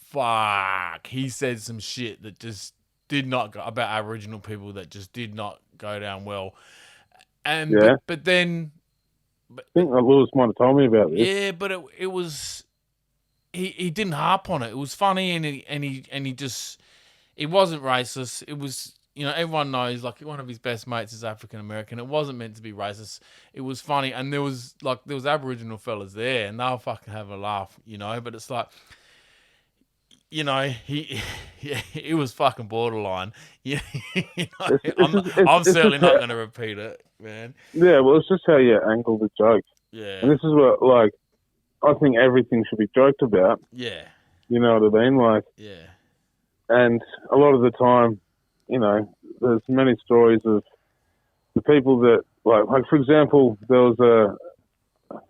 fuck, he said some shit that just did not go about Aboriginal people that just did not go down well. And but then, I think Lewis might have told me about this. Yeah, but it was he didn't harp on it. It was funny, and he just, it wasn't racist. It was, you know, everyone knows, like, one of his best mates is African American. It wasn't meant to be racist. It was funny, and there was Aboriginal fellas there, and they'll fucking have a laugh, you know. But it's like, you know, it was fucking borderline. You know, I'm certainly not going to repeat it, man. Yeah, well, it's just how you angle the joke. Yeah, and this is what, like, I think everything should be joked about. Yeah, you know what I mean, like. Yeah, and a lot of the time, you know, there's many stories of the people that, like for example, there was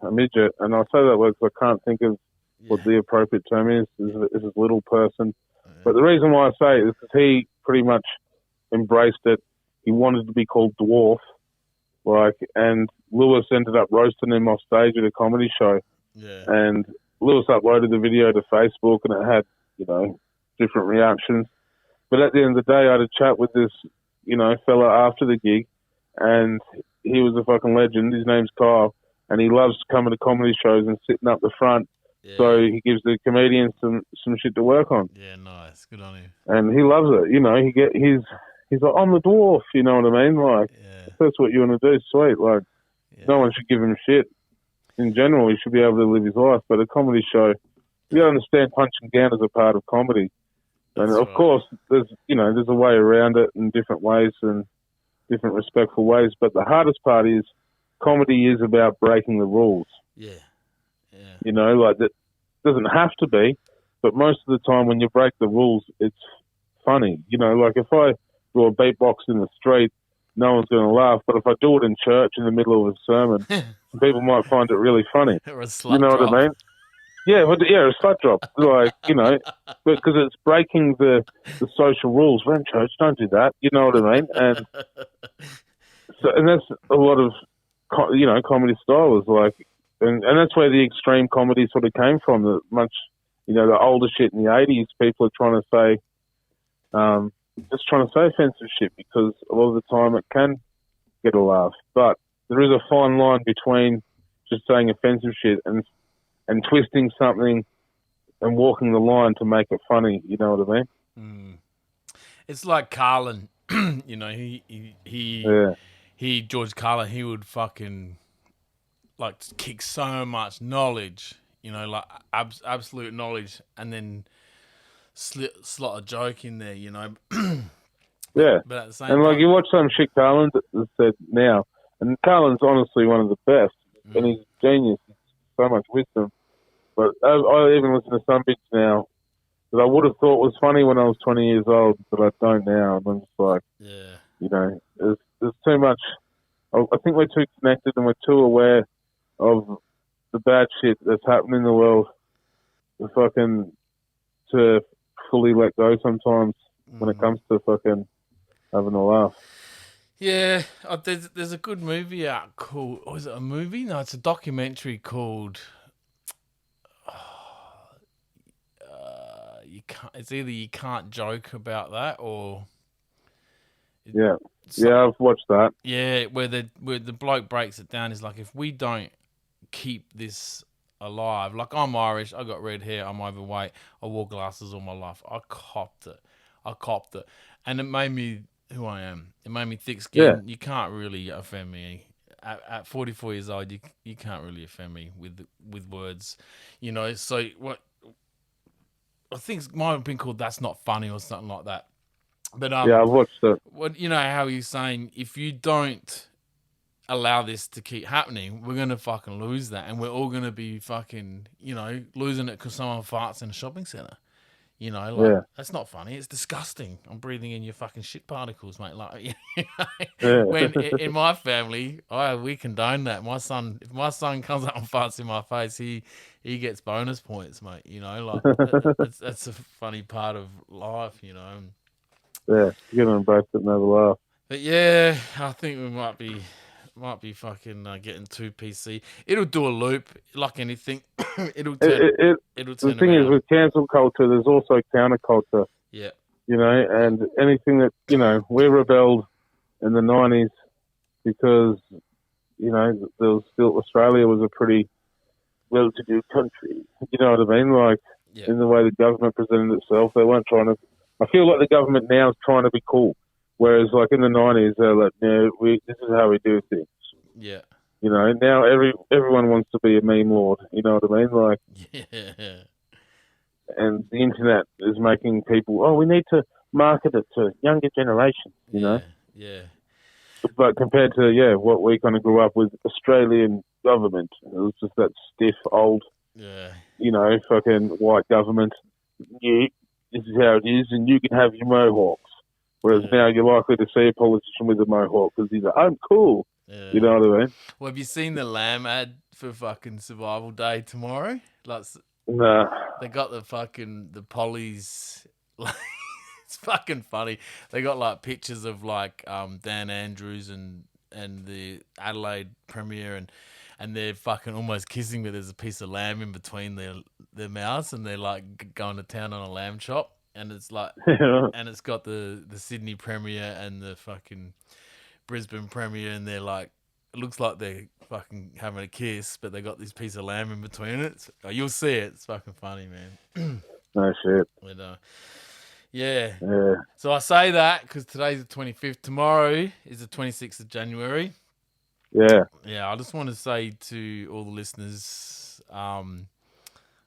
a midget, and I say that word because I can't think of what the appropriate term is a little person. But the reason why I say it is because he pretty much embraced it. He wanted to be called Dwarf, and Lewis ended up roasting him off stage at a comedy show. Yeah. And Lewis uploaded the video to Facebook, and it had, you know, different reactions. But at the end of the day, I had a chat with this, you know, fella after the gig, and he was a fucking legend. His name's Kyle, and he loves coming to comedy shows and sitting up the front. Yeah. So he gives the comedians some shit to work on. Yeah, nice. Good on him. And he loves it. You know, he's like, I'm the dwarf, you know what I mean? Like, if that's what you want to do, sweet. Like, no one should give him shit. In general, he should be able to live his life. But a comedy show, You understand punching down as a part of comedy. And That's of right. course, there's a way around it in different ways and different respectful ways. But the hardest part is comedy is about breaking the rules. Yeah. Like that doesn't have to be, but most of the time when you break the rules, it's funny. Like if I do a beatbox in the street, no one's going to laugh. But if I do it in church in the middle of a sermon, people might find it really funny. Or a slut You know drop. what I mean? Yeah, a slut drop. Like, because it's breaking the social rules. We're in church, don't do that. You know what I mean? And that's a lot of, comedy style is like, and that's where the extreme comedy sort of came from. The older shit in the 80s, people are trying to say, just trying to say offensive shit because a lot of the time it can get a laugh. But there is a fine line between just saying offensive shit and twisting something and walking the line to make it funny. You know what I mean? It's like Carlin. George Carlin, he would fucking like kick so much knowledge, like absolute knowledge, and then slot a joke in there, Yeah. But at the same and like time, you watch some shit Carlin that said now, and Carlin's honestly one of the best, and he's a genius, so much wisdom. But I even listen to some bits now that I would have thought was funny when I was 20 years old, but I don't now. And I'm just like, there's too much. I think we're too connected and we're too aware of the bad shit that's happening in the world to fully let go sometimes when it comes to fucking having a laugh. Yeah, there's a good movie out called, or is it a movie? No, it's a documentary called, it's either You Can't Joke About That or... Yeah, I've watched that. Yeah, where the bloke breaks it down is like, if we don't keep this alive, like I'm Irish, I got red hair, I'm overweight, I wore glasses all my life, I copped it, and it made me who I am. It made me thick-skinned. Yeah. You can't really offend me at 44 years old. You can't really offend me with words, So what I think it might have been called "That's Not Funny" or something like that. But yeah, I've watched it. What how you're saying, if you don't allow this to keep happening, we're gonna fucking lose that, and we're all gonna be fucking losing it because someone farts in a shopping center. That's not funny. It's disgusting. I'm breathing in your fucking shit particles, mate. Like, when in my family, we condone that. If my son comes up and farts in my face, he gets bonus points, mate. That's a funny part of life, Yeah, you gotta embrace it and have a laugh. But yeah, I think we might be fucking getting too PC. It'll do a loop like anything. It'll turn. The thing is, with cancel culture, there's also counterculture. Yeah. And anything that we rebelled in the 90s because there was still Australia was a pretty well-to-do country. You know what I mean? Like in the way the government presented itself, they weren't trying to. I feel like the government now is trying to be cool, whereas like in the 90s, they're like, no, this is how we do things. Yeah. Now everyone wants to be a meme lord. You know what I mean? Like, yeah. And the internet is making people, we need to market it to younger generations. You know? Yeah. But compared to what we kind of grew up with, Australian government, it was just that stiff old, fucking white government. Yeah, this is how it is, and you can have your mohawks. Whereas now you're likely to see a politician with a mohawk because he's like, I'm cool. Yeah. You know what I mean? Well, have you seen the lamb ad for fucking Survival Day tomorrow? Like, nah. They got the pollies. It's fucking funny. They got like pictures of like Dan Andrews and the Adelaide Premier and they're fucking almost kissing, but there's a piece of lamb in between their mouths, and they're like going to town on a lamb chop, and it's like, and it's got the Sydney Premier and the fucking Brisbane Premier, and they're like, it looks like they're fucking having a kiss, but they got this piece of lamb in between it. You'll see it. It's fucking funny, man. No shit. But, yeah. So I say that because today's the 25th. Tomorrow is the 26th of January. Yeah. Yeah, I just want to say to all the listeners, I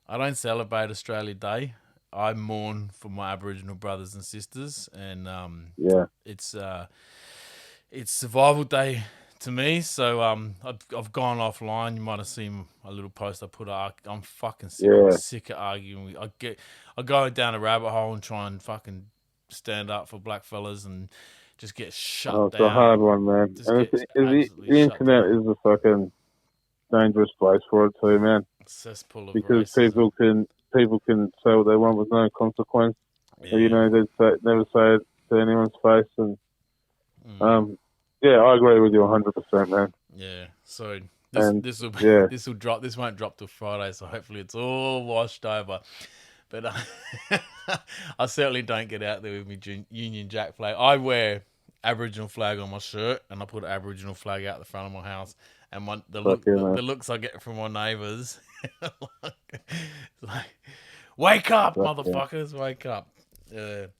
I don't celebrate Australia Day. I mourn for my Aboriginal brothers and sisters, and Yeah. it's Survival Day to me. So I've gone offline. You might have seen a little post I put up. I'm fucking sick. Yeah. I'm sick of arguing. I go down a rabbit hole and try and fucking stand up for black fellas and just get shut Oh, it's down. a hard one, man. Just And get the absolutely shut internet down. is a fucking dangerous place for it too, man. Cesspool of Because racism. people can say what they want with no consequence. Yeah. You know, never say it to anyone's face. And yeah, I agree with you 100%, man. Yeah. So And, this will yeah. this will drop. This won't drop till Friday. So hopefully it's all washed over. But I certainly don't get out there with my Union Jack flag. I wear Aboriginal flag on my shirt, and I put an Aboriginal flag out the front of my house. And the looks I get from my neighbours, like, wake up, motherfuckers, wake up. It's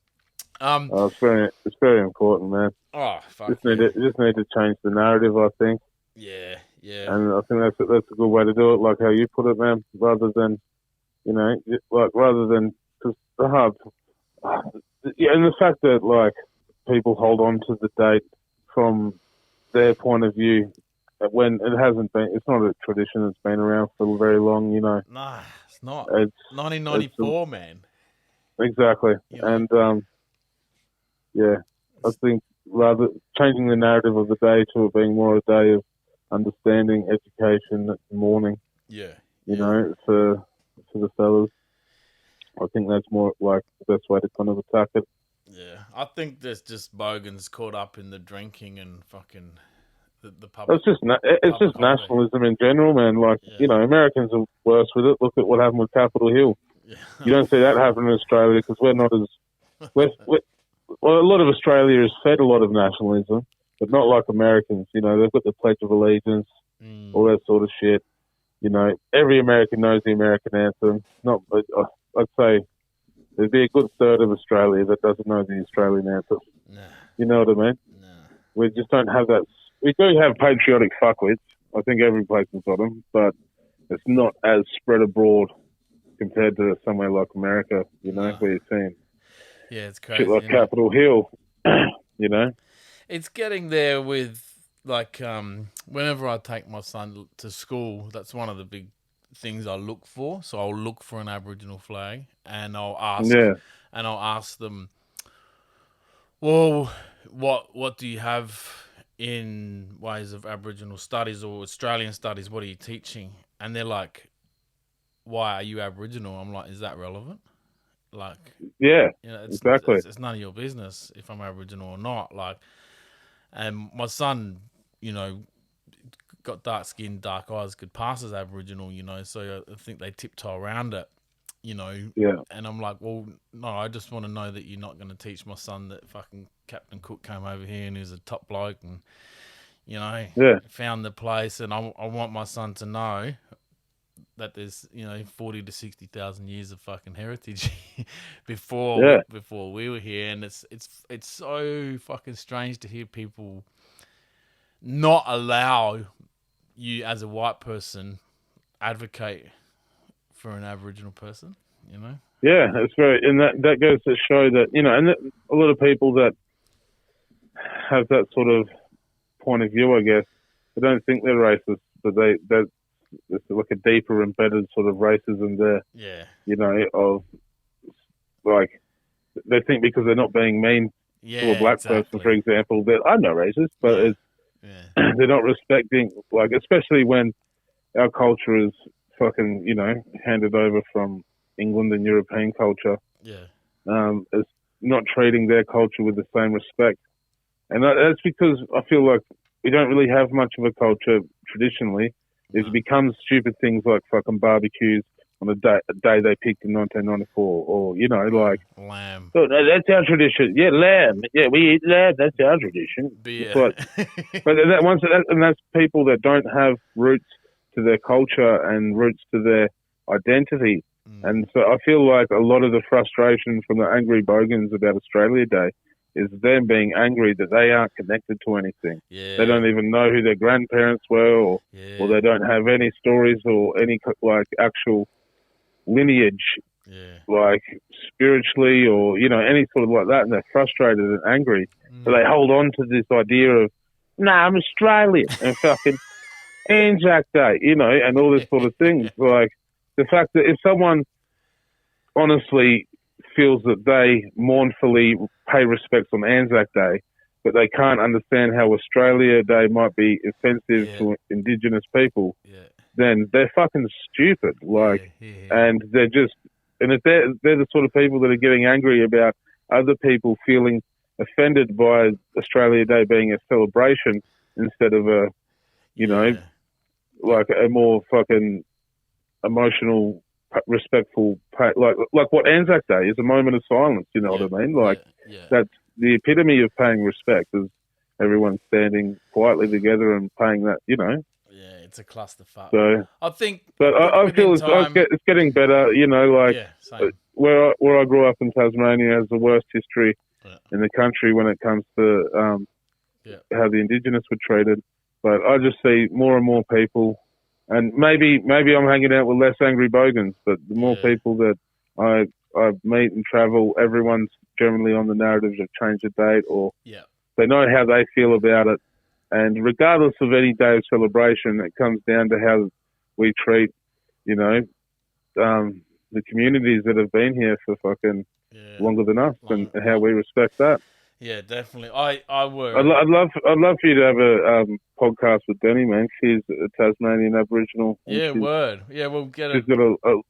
very important, man. Oh, fuck. Just need to change the narrative, I think. Yeah. And I think that's a good way to do it, like how you put it, man. Rather than, because the hard, yeah, and the fact that like people hold on to the date from their point of view when it hasn't been. It's not a tradition that's been around for very long, you know. Nah, it's not. It's 1994, man. Exactly, You know? and yeah, I think rather changing the narrative of the day to it being more a day of understanding, education, mourning. Yeah. You know, for the fellas. I think that's more like the best way to kind of attack it. Yeah, I think there's just bogans caught up in the drinking and fucking the public. It's just nationalism in general, man. Like, you know, Americans are worse with it. Look at what happened with Capitol Hill. Yeah. You don't see that happen in Australia because we're not as... Well, a lot of Australia is fed a lot of nationalism, but not like Americans. You know, they've got the Pledge of Allegiance, all that sort of shit. You know, every American knows the American anthem. I'd say there'd be a good third of Australia that doesn't know the Australian anthem. Nah. You know what I mean? Nah. We just don't have that. We do have patriotic fuckwits. I think every place has got them, but it's not as spread abroad compared to somewhere like America, you know, where you're seeing it's crazy. shit like Capitol Hill, you know? It's getting there with, like, whenever I take my son to school, that's one of the big things I look for. So I'll look for an Aboriginal flag, and I'll ask them, well, what do you have in ways of Aboriginal studies or Australian studies? What are you teaching? And they're like, why are you Aboriginal? I'm like, is that relevant? Like, yeah, you know, exactly. It's none of your business if I'm Aboriginal or not. Like, and my son, you know, got dark skin, dark eyes, could pass as Aboriginal, you know, so I think they tiptoe around it, you know. Yeah. And I'm like, well, no, I just want to know that you're not going to teach my son that fucking Captain Cook came over here and he was a top bloke and, you know, found the place. And I want my son to know that there's, you know, 40 to 60,000 years of fucking heritage before we were here. And it's so fucking strange to hear people not allow you as a white person advocate for an Aboriginal person, you know? Yeah, it's very, and that goes to show that, you know, and a lot of people that have that sort of point of view, I guess, they don't think they're racist, but it's like a deeper embedded sort of racism there. Yeah. You know, of like, they think because they're not being mean to a black person, for example, that I'm not racist, but it's, they're not respecting, like, especially when our culture is fucking, you know, handed over from England and European culture. Yeah. It's not treating their culture with the same respect. And that's because I feel like we don't really have much of a culture traditionally. It becomes stupid things like fucking barbecues on a day they picked in 1994, or, you know, like lamb. Oh, no, that's our tradition. Yeah, lamb. Yeah, we eat lamb. That's our tradition. But that's people that don't have roots to their culture and roots to their identity. And so I feel like a lot of the frustration from the angry bogans about Australia Day is them being angry that they aren't connected to anything. Yeah. They don't even know who their grandparents were, or they don't have any stories or any like actual lineage, like spiritually or, any sort of like that, and they're frustrated and angry. So they hold on to this idea of, I'm Australian and fucking Anzac Day, and all this sort of things. Like the fact that if someone honestly feels that they mournfully pay respects on Anzac Day, but they can't understand how Australia Day might be offensive to Indigenous people, then they're fucking stupid. And they're just, and if they're the sort of people that are getting angry about other people feeling offended by Australia Day being a celebration instead of a, like a more fucking emotional, respectful, like what Anzac Day is, a moment of silence. You know what I mean? Like that's the epitome of paying respect, is everyone standing quietly together and paying that. Yeah, it's a clusterfuck. So I think, but I feel it's getting better. Where I grew up in Tasmania has the worst history in the country when it comes to how the Indigenous were treated. But I just see more and more people. And maybe I'm hanging out with less angry bogans, but the more people that I meet and travel, everyone's generally on the narrative of change the date, or they know how they feel about it. And regardless of any day of celebration, it comes down to how we treat, the communities that have been here for fucking longer than us, and how we respect that. Yeah, definitely. I would. I'd love for you to have a podcast with Denny, man. She's a Tasmanian Aboriginal. Yeah, word. Yeah, we'll get it. She's got a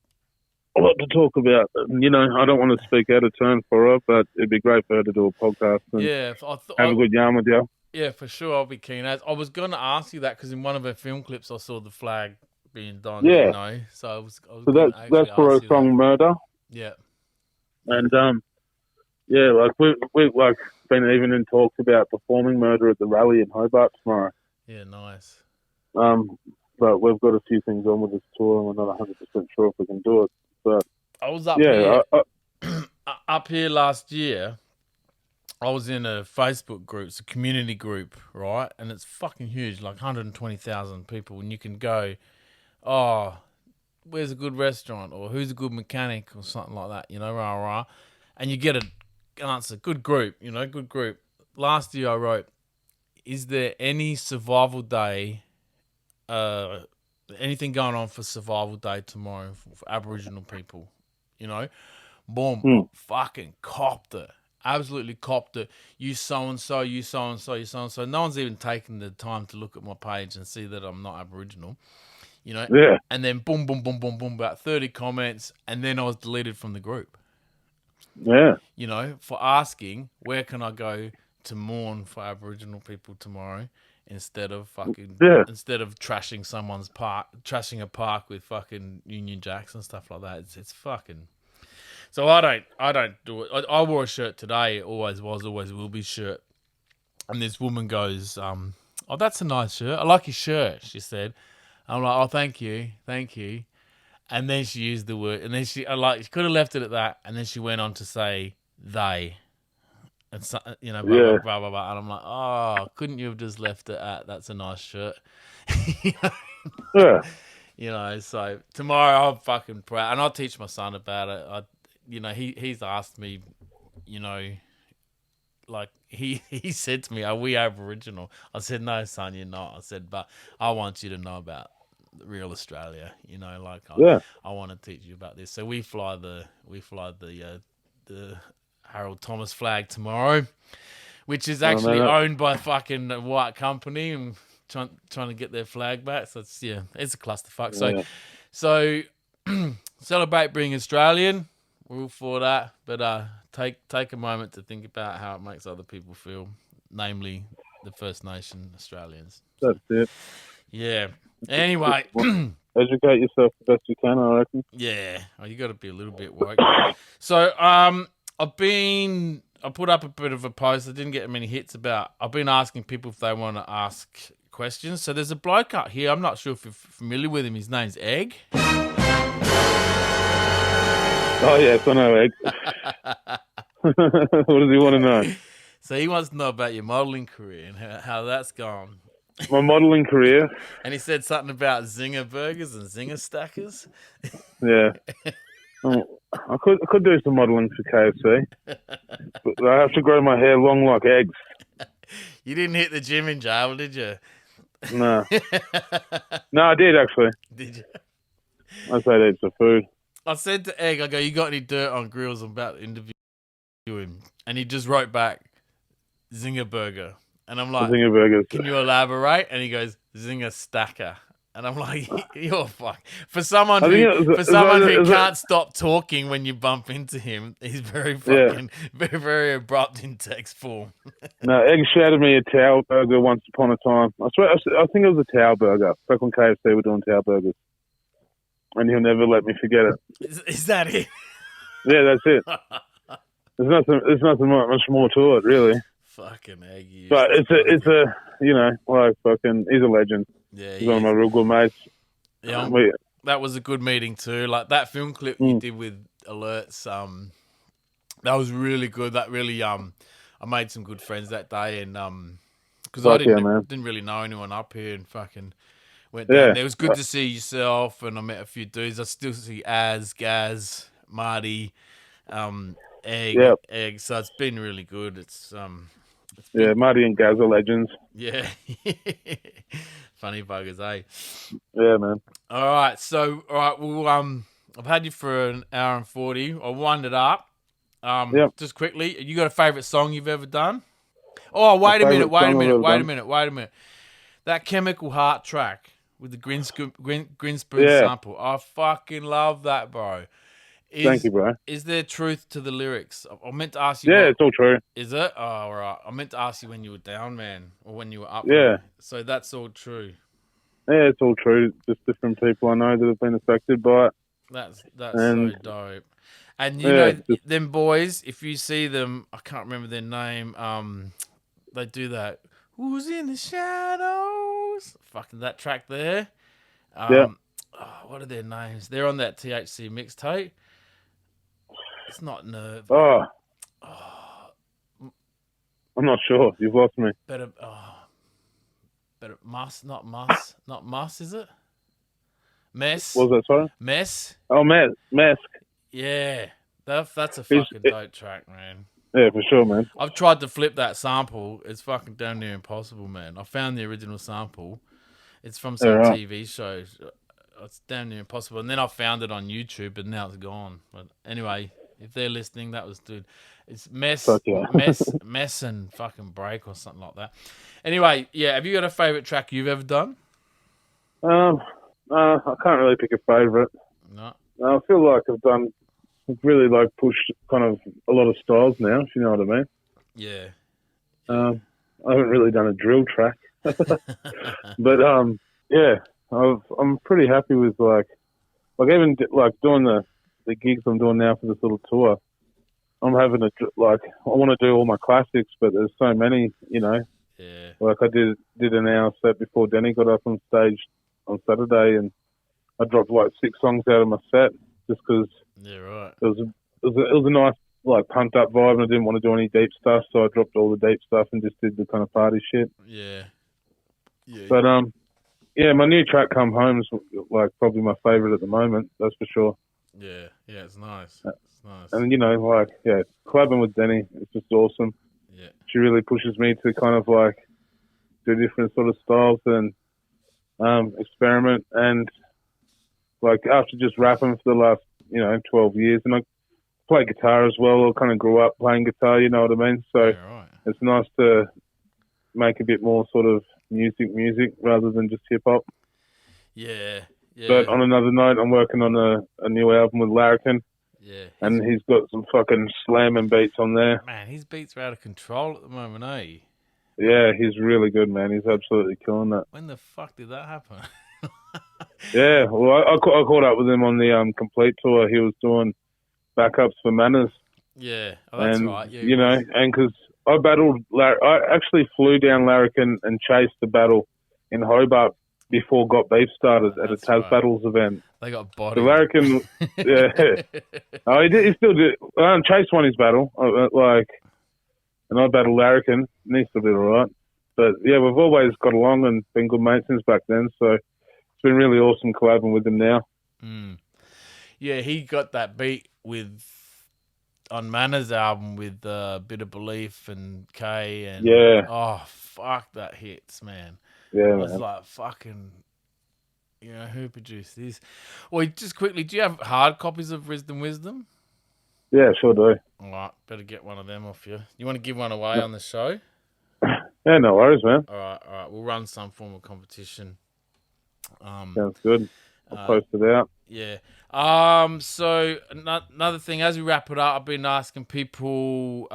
lot to talk about. I don't want to speak out of turn for her, but it'd be great for her to do a podcast and have a good yarn with you. Yeah, for sure. I'll be keen. I was going to ask you that because in one of her film clips I saw the flag being done. Yeah. So I was so that's for her song Murder. Yeah. And like we've like been even in talks about performing Murder at the rally in Hobart tomorrow. Yeah, nice. But we've got a few things on with this tour, and we're not 100% sure if we can do it. But I was up here up here last year. I was in a Facebook group, it's a community group, right? And it's fucking huge, like 120,000 people, and you can go, where's a good restaurant, or who's a good mechanic, or something like that, rah. And you get an answer. Good group, good group. Last year I wrote, is there any survival day, anything going on for survival day tomorrow for Aboriginal people? Boom, fucking copped it. Absolutely copped it. You so-and-so, you so-and-so, you so-and-so. No one's even taken the time to look at my page and see that I'm not Aboriginal. Yeah. And then boom, boom, boom, boom, boom, about 30 comments, and then I was deleted from the group. Yeah. For asking, where can I go to mourn for Aboriginal people tomorrow instead of trashing someone's park, trashing a park with fucking Union Jacks and stuff like that. It's fucking. So I don't do it. I wore a shirt today. Always was, always will be shirt. And this woman goes, "Oh, that's a nice shirt. I like your shirt," she said. I'm like, "Oh, thank you." And then she used the word, and then she could have left it at that, and then she went on to say they, and so, blah, blah, blah, blah. And I'm like, "Oh, couldn't you have just left it at that's a nice shirt?" Yeah. So tomorrow I'm fucking proud, and I'll teach my son about it. He's asked me, like he said to me, "Are we Aboriginal?" I said, "No, son, you're not." I said, "But I want you to know about real Australia." I want to teach you about this. So we fly the Harold Thomas flag tomorrow, which is actually owned by fucking a white company and trying to get their flag back. So it's a clusterfuck. So celebrate being Australian. We're all for that, but take a moment to think about how it makes other people feel, namely the First Nation Australians. That's it. Yeah. Anyway, educate yourself the best you can, I reckon. Yeah. Oh, you got to be a little bit woke. So I put up a bit of a post. I didn't get many hits about. I've been asking people if they want to ask questions. So there's a bloke out here. I'm not sure if you're familiar with him. His name's Egg. Oh, yes, I know, Egg. What does he want to know? So he wants to know about your modelling career and how that's gone. My modelling career? And he said something about zinger burgers and zinger stackers. Yeah. I could do some modelling for KFC, but I have to grow my hair long like eggs. You didn't hit the gym in jail, did you? No, no, I did actually. Did you? I said eat some food. I said to Egg, I go, you got any dirt on Grills? I'm about to interview him. And he just wrote back, Zinger Burger. And I'm like, Zinger burgers. can you elaborate? And he goes, Zinger Stacker. And I'm like, you're fuck. For someone who can't stop talking when you bump into him, he's very fucking, very, very abrupt in text form. No, Egg shouted me a towel burger once upon a time. I swear, I think it was a towel burger. Back when KFC were doing towel burgers. And he'll never let me forget it. Is that it? Yeah, that's it. There's nothing much more to it, really. Fucking Egg. But it's a, you know, like fucking, he's a legend. Yeah, he's one of my real good mates. Yeah, that was a good meeting too. Like that film clip you did with Alerts, that was really good. That really, I made some good friends that day, and because I didn't really know anyone up here, and fucking went down there. It was good to see yourself, and I met a few dudes. I still see Gaz, Marty, Egg. So it's been really good. It's Marty and Gaz are legends. Yeah. Funny buggers, eh? Yeah, man. All right. Well, I've had you for an hour and 40. I'll wind it up. Just quickly, you got a favourite song you've ever done? Oh, wait a minute. That Chemical Heart track with the Grinspoon sample. I fucking love that, bro. Thank you, bro. Is there truth to the lyrics? I meant to ask you. Yeah, it's all true. Is it? Oh, all right. I meant to ask you when you were down, man, or when you were up. Yeah. Man. So that's all true. Yeah, it's all true. Just different people I know that have been affected by it. That's so dope. And you know, them boys, if you see them, I can't remember their name. They do that. Who's in the shadows? Fucking that track there. What are their names? They're on that THC mixtape. It's not Nerve. I'm not sure. You've lost me. Better Muss, not Muss, is it? Mess. What was that, sorry? Mess. Oh, Mask. Yeah, that's a fucking dope track, man. Yeah, for sure, man. I've tried to flip that sample. It's fucking damn near impossible, man. I found the original sample. It's from some TV show. It's damn near impossible. And then I found it on YouTube, and now it's gone. But anyway, if they're listening, that was good. It's Mess and fucking Break or something like that. Anyway, yeah. Have you got a favourite track you've ever done? I can't really pick a favourite. No. I feel like I've really like pushed kind of a lot of styles now, if you know what I mean. Yeah. I haven't really done a drill track, but I'm pretty happy with like even like doing the gigs I'm doing now for this little tour. I'm having I want to do all my classics, but there's so many, you know. Yeah. Like I did an hour set before Denny got up on stage on Saturday, and I dropped like 6 songs out of my set just because. Yeah, right. It was a nice like pumped up vibe, and I didn't want to do any deep stuff, so I dropped all the deep stuff and just did the kind of party shit. Yeah. Yeah. But my new track "Come Home" is like probably my favorite at the moment. That's for sure. Yeah, it's nice. It's nice. And you know, collabing with Denny, it's just awesome. Yeah. She really pushes me to kind of like do different sort of styles and experiment. And like after just rapping for the last 12 years, and I play guitar as well. I kind of grew up playing guitar, you know what I mean? So It's nice to make a bit more sort of music rather than just hip hop. Yeah. But on another note, I'm working on a new album with Larrikin. Yeah. And he's got some fucking slamming beats on there. Man, his beats are out of control at the moment, eh? Yeah, he's really good, man. He's absolutely killing that. When the fuck did that happen? Yeah, well, I caught up with him on the Complete tour. He was doing backups for Manners. Yeah, that's right. Yeah, you know, and because I actually flew down Larrikin and chased the battle in Hobart before Got Beef started at a Taz Battles event. They got bodied. So Larrikin, he still did. Chase won his battle, and I battled Larrikin, and he still did all right. But yeah, we've always got along and been good mates since back then. So it's been really awesome collabing with him now. Yeah, he got that beat on Mana's album with Bit of Belief and K and oh fuck, that hits, man. Yeah, I was man. like, fucking, who produced this? Well, just quickly, do you have hard copies of Wisdom? Yeah, sure do. All right, better get one of them off you. You want to give one away on the show? Yeah, no worries, man. All right. We'll run some form of competition. Sounds good. I'll post it out. Yeah. So another thing, as we wrap it up, I've been asking people,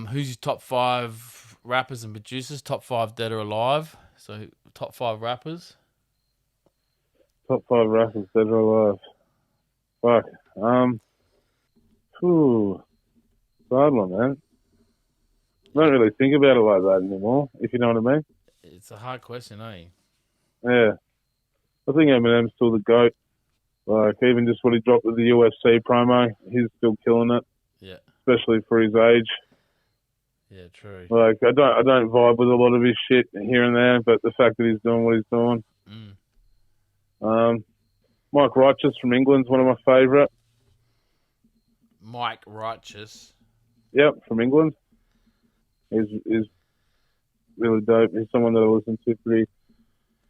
who's your top 5 rappers and producers? Top 5 dead or alive. So top 5 rappers. Top 5 rappers dead or alive. Fuck. It's a hard one, man. I don't really think about it like that anymore, if you know what I mean. It's a hard question, eh? Yeah. I think Eminem's still the GOAT. Like, even just what he dropped with the UFC promo, he's still killing it. Yeah. Especially for his age. Yeah, true. Like, I don't vibe with a lot of his shit here and there, but the fact that he's doing what he's doing. Mike Righteous from England's one of my favourite. Mike Righteous. Yep, from England. He's really dope. He's someone that I listen to pretty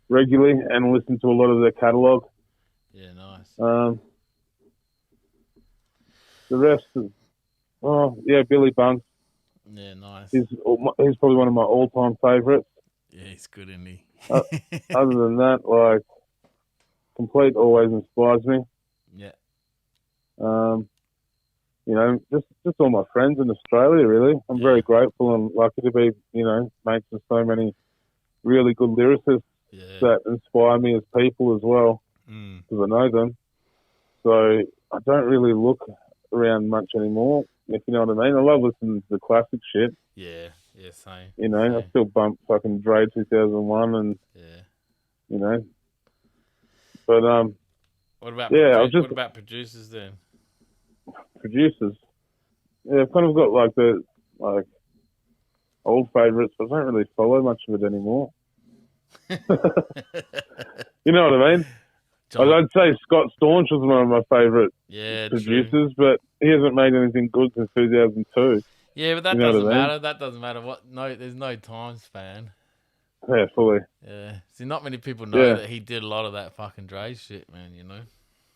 regularly and listen to a lot of their catalogue. Yeah, nice. The rest is, Billy Bunce. Yeah, nice. He's probably one of my all-time favourites. Yeah, he's good, isn't he? Other than that, like, Complete always inspires me. Yeah. Just all my friends in Australia, really. I'm very grateful and lucky to be, mates with so many really good lyricists that inspire me as people as well, because I know them. So I don't really look around much anymore, if you know what I mean. I love listening to the classic shit. Yeah, same. Same. I still bump fucking Dre 2001 and, But, what about what about producers then? Producers. Yeah, I've kind of got like old favourites, but I don't really follow much of it anymore. You know what I mean? I'd say Scott Staunch was one of my favourite producers, but he hasn't made anything good since 2002. Yeah, but that doesn't matter. That doesn't matter. There's no time span. Yeah, fully. Yeah. See, not many people know that he did a lot of that fucking Dre shit, man,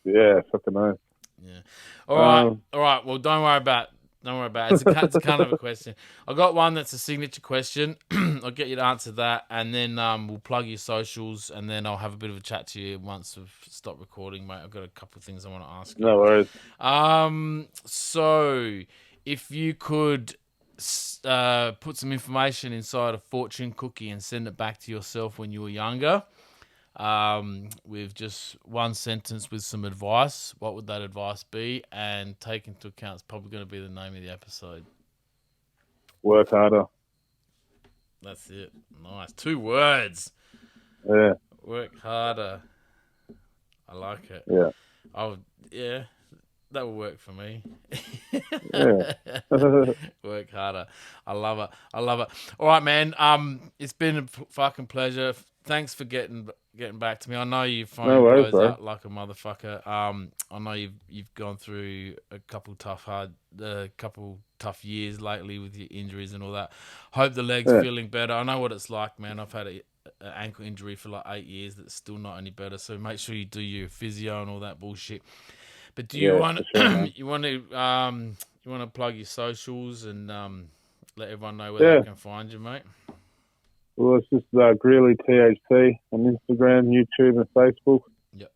Yeah, fucking know. Yeah. All right. Well, don't worry about it. It's a kind of a question. I got one that's a signature question. I'll get you to answer that, and then we'll plug your socials, and then I'll have a bit of a chat to you once we've stopped recording, mate. I've got a couple of things I want to ask you. No worries. So if you could put some information inside a fortune cookie and send it back to yourself when you were younger, with just one sentence with some advice, what would that advice be? And take into account, it's probably going to be the name of the episode. Work harder. That's it. Nice. 2 words. Yeah. Work harder. I like it. Yeah. That will work for me. Yeah. Work harder. I love it. All right, man. It's been a fucking pleasure. Thanks for getting back to me. I know your phone blows out like a motherfucker. I know you've gone through a couple tough years lately with your injuries and all that. Hope the leg's feeling better. I know what it's like, man. I've had an ankle injury for like 8 years that's still not any better. So make sure you do your physio and all that bullshit. But do you want to plug your socials and let everyone know where they can find you, mate? Well, it's just Greeley THC on Instagram, YouTube, and Facebook. Yep.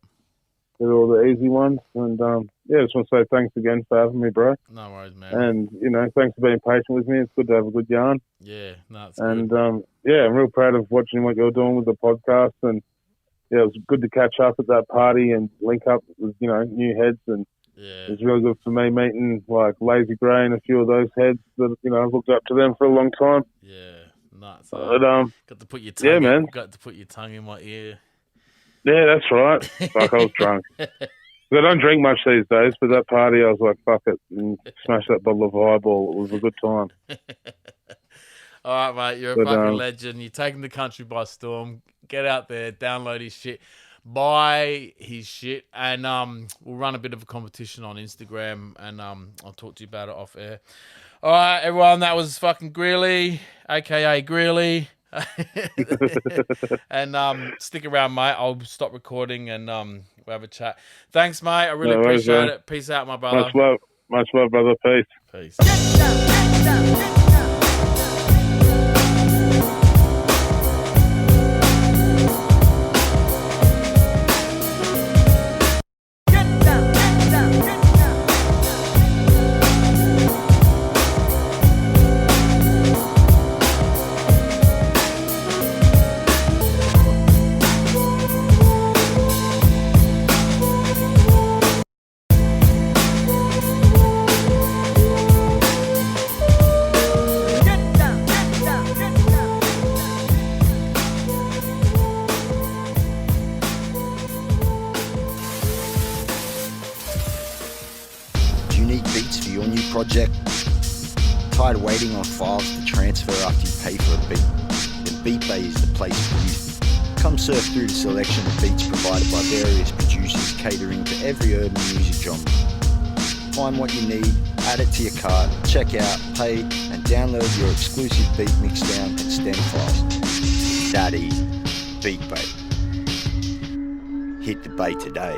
They're all the easy ones. And, I just want to say thanks again for having me, bro. No worries, man. And, thanks for being patient with me. It's good to have a good yarn. Yeah, no, it's good. And, I'm real proud of watching what you're doing with the podcast. And, it was good to catch up at that party and link up with, new heads. And it was really good for me meeting, like, Lazy Grey and a few of those heads that, I've looked up to them for a long time. Yeah. Nuts. But, got to put your tongue. Man. Got to put your tongue in my ear. Yeah, that's right. Fuck, I was drunk. I don't drink much these days, but that party, I was like, fuck it, and smash that bottle of Highball. It was a good time. All right, mate. You're a fucking legend. You're taking the country by storm. Get out there, download his shit. buy his shit, and we'll run a bit of a competition on Instagram, and I'll talk to you about it off air. All right, everyone, that was fucking Greeley, aka Greeley. And stick around, mate. I'll stop recording and we'll have a chat. Thanks, mate. I really appreciate it. Peace out, my brother. Much love, brother. Peace. Peace. Project. Tired of waiting on files to transfer after you pay for a beat? Then BeatBay is the place for you. Come surf through the selection of beats provided by various producers catering to every urban music genre. Find what you need, add it to your cart, check out, pay, and download your exclusive beat mixdown and stem files. That is BeatBay. Hit the bay today.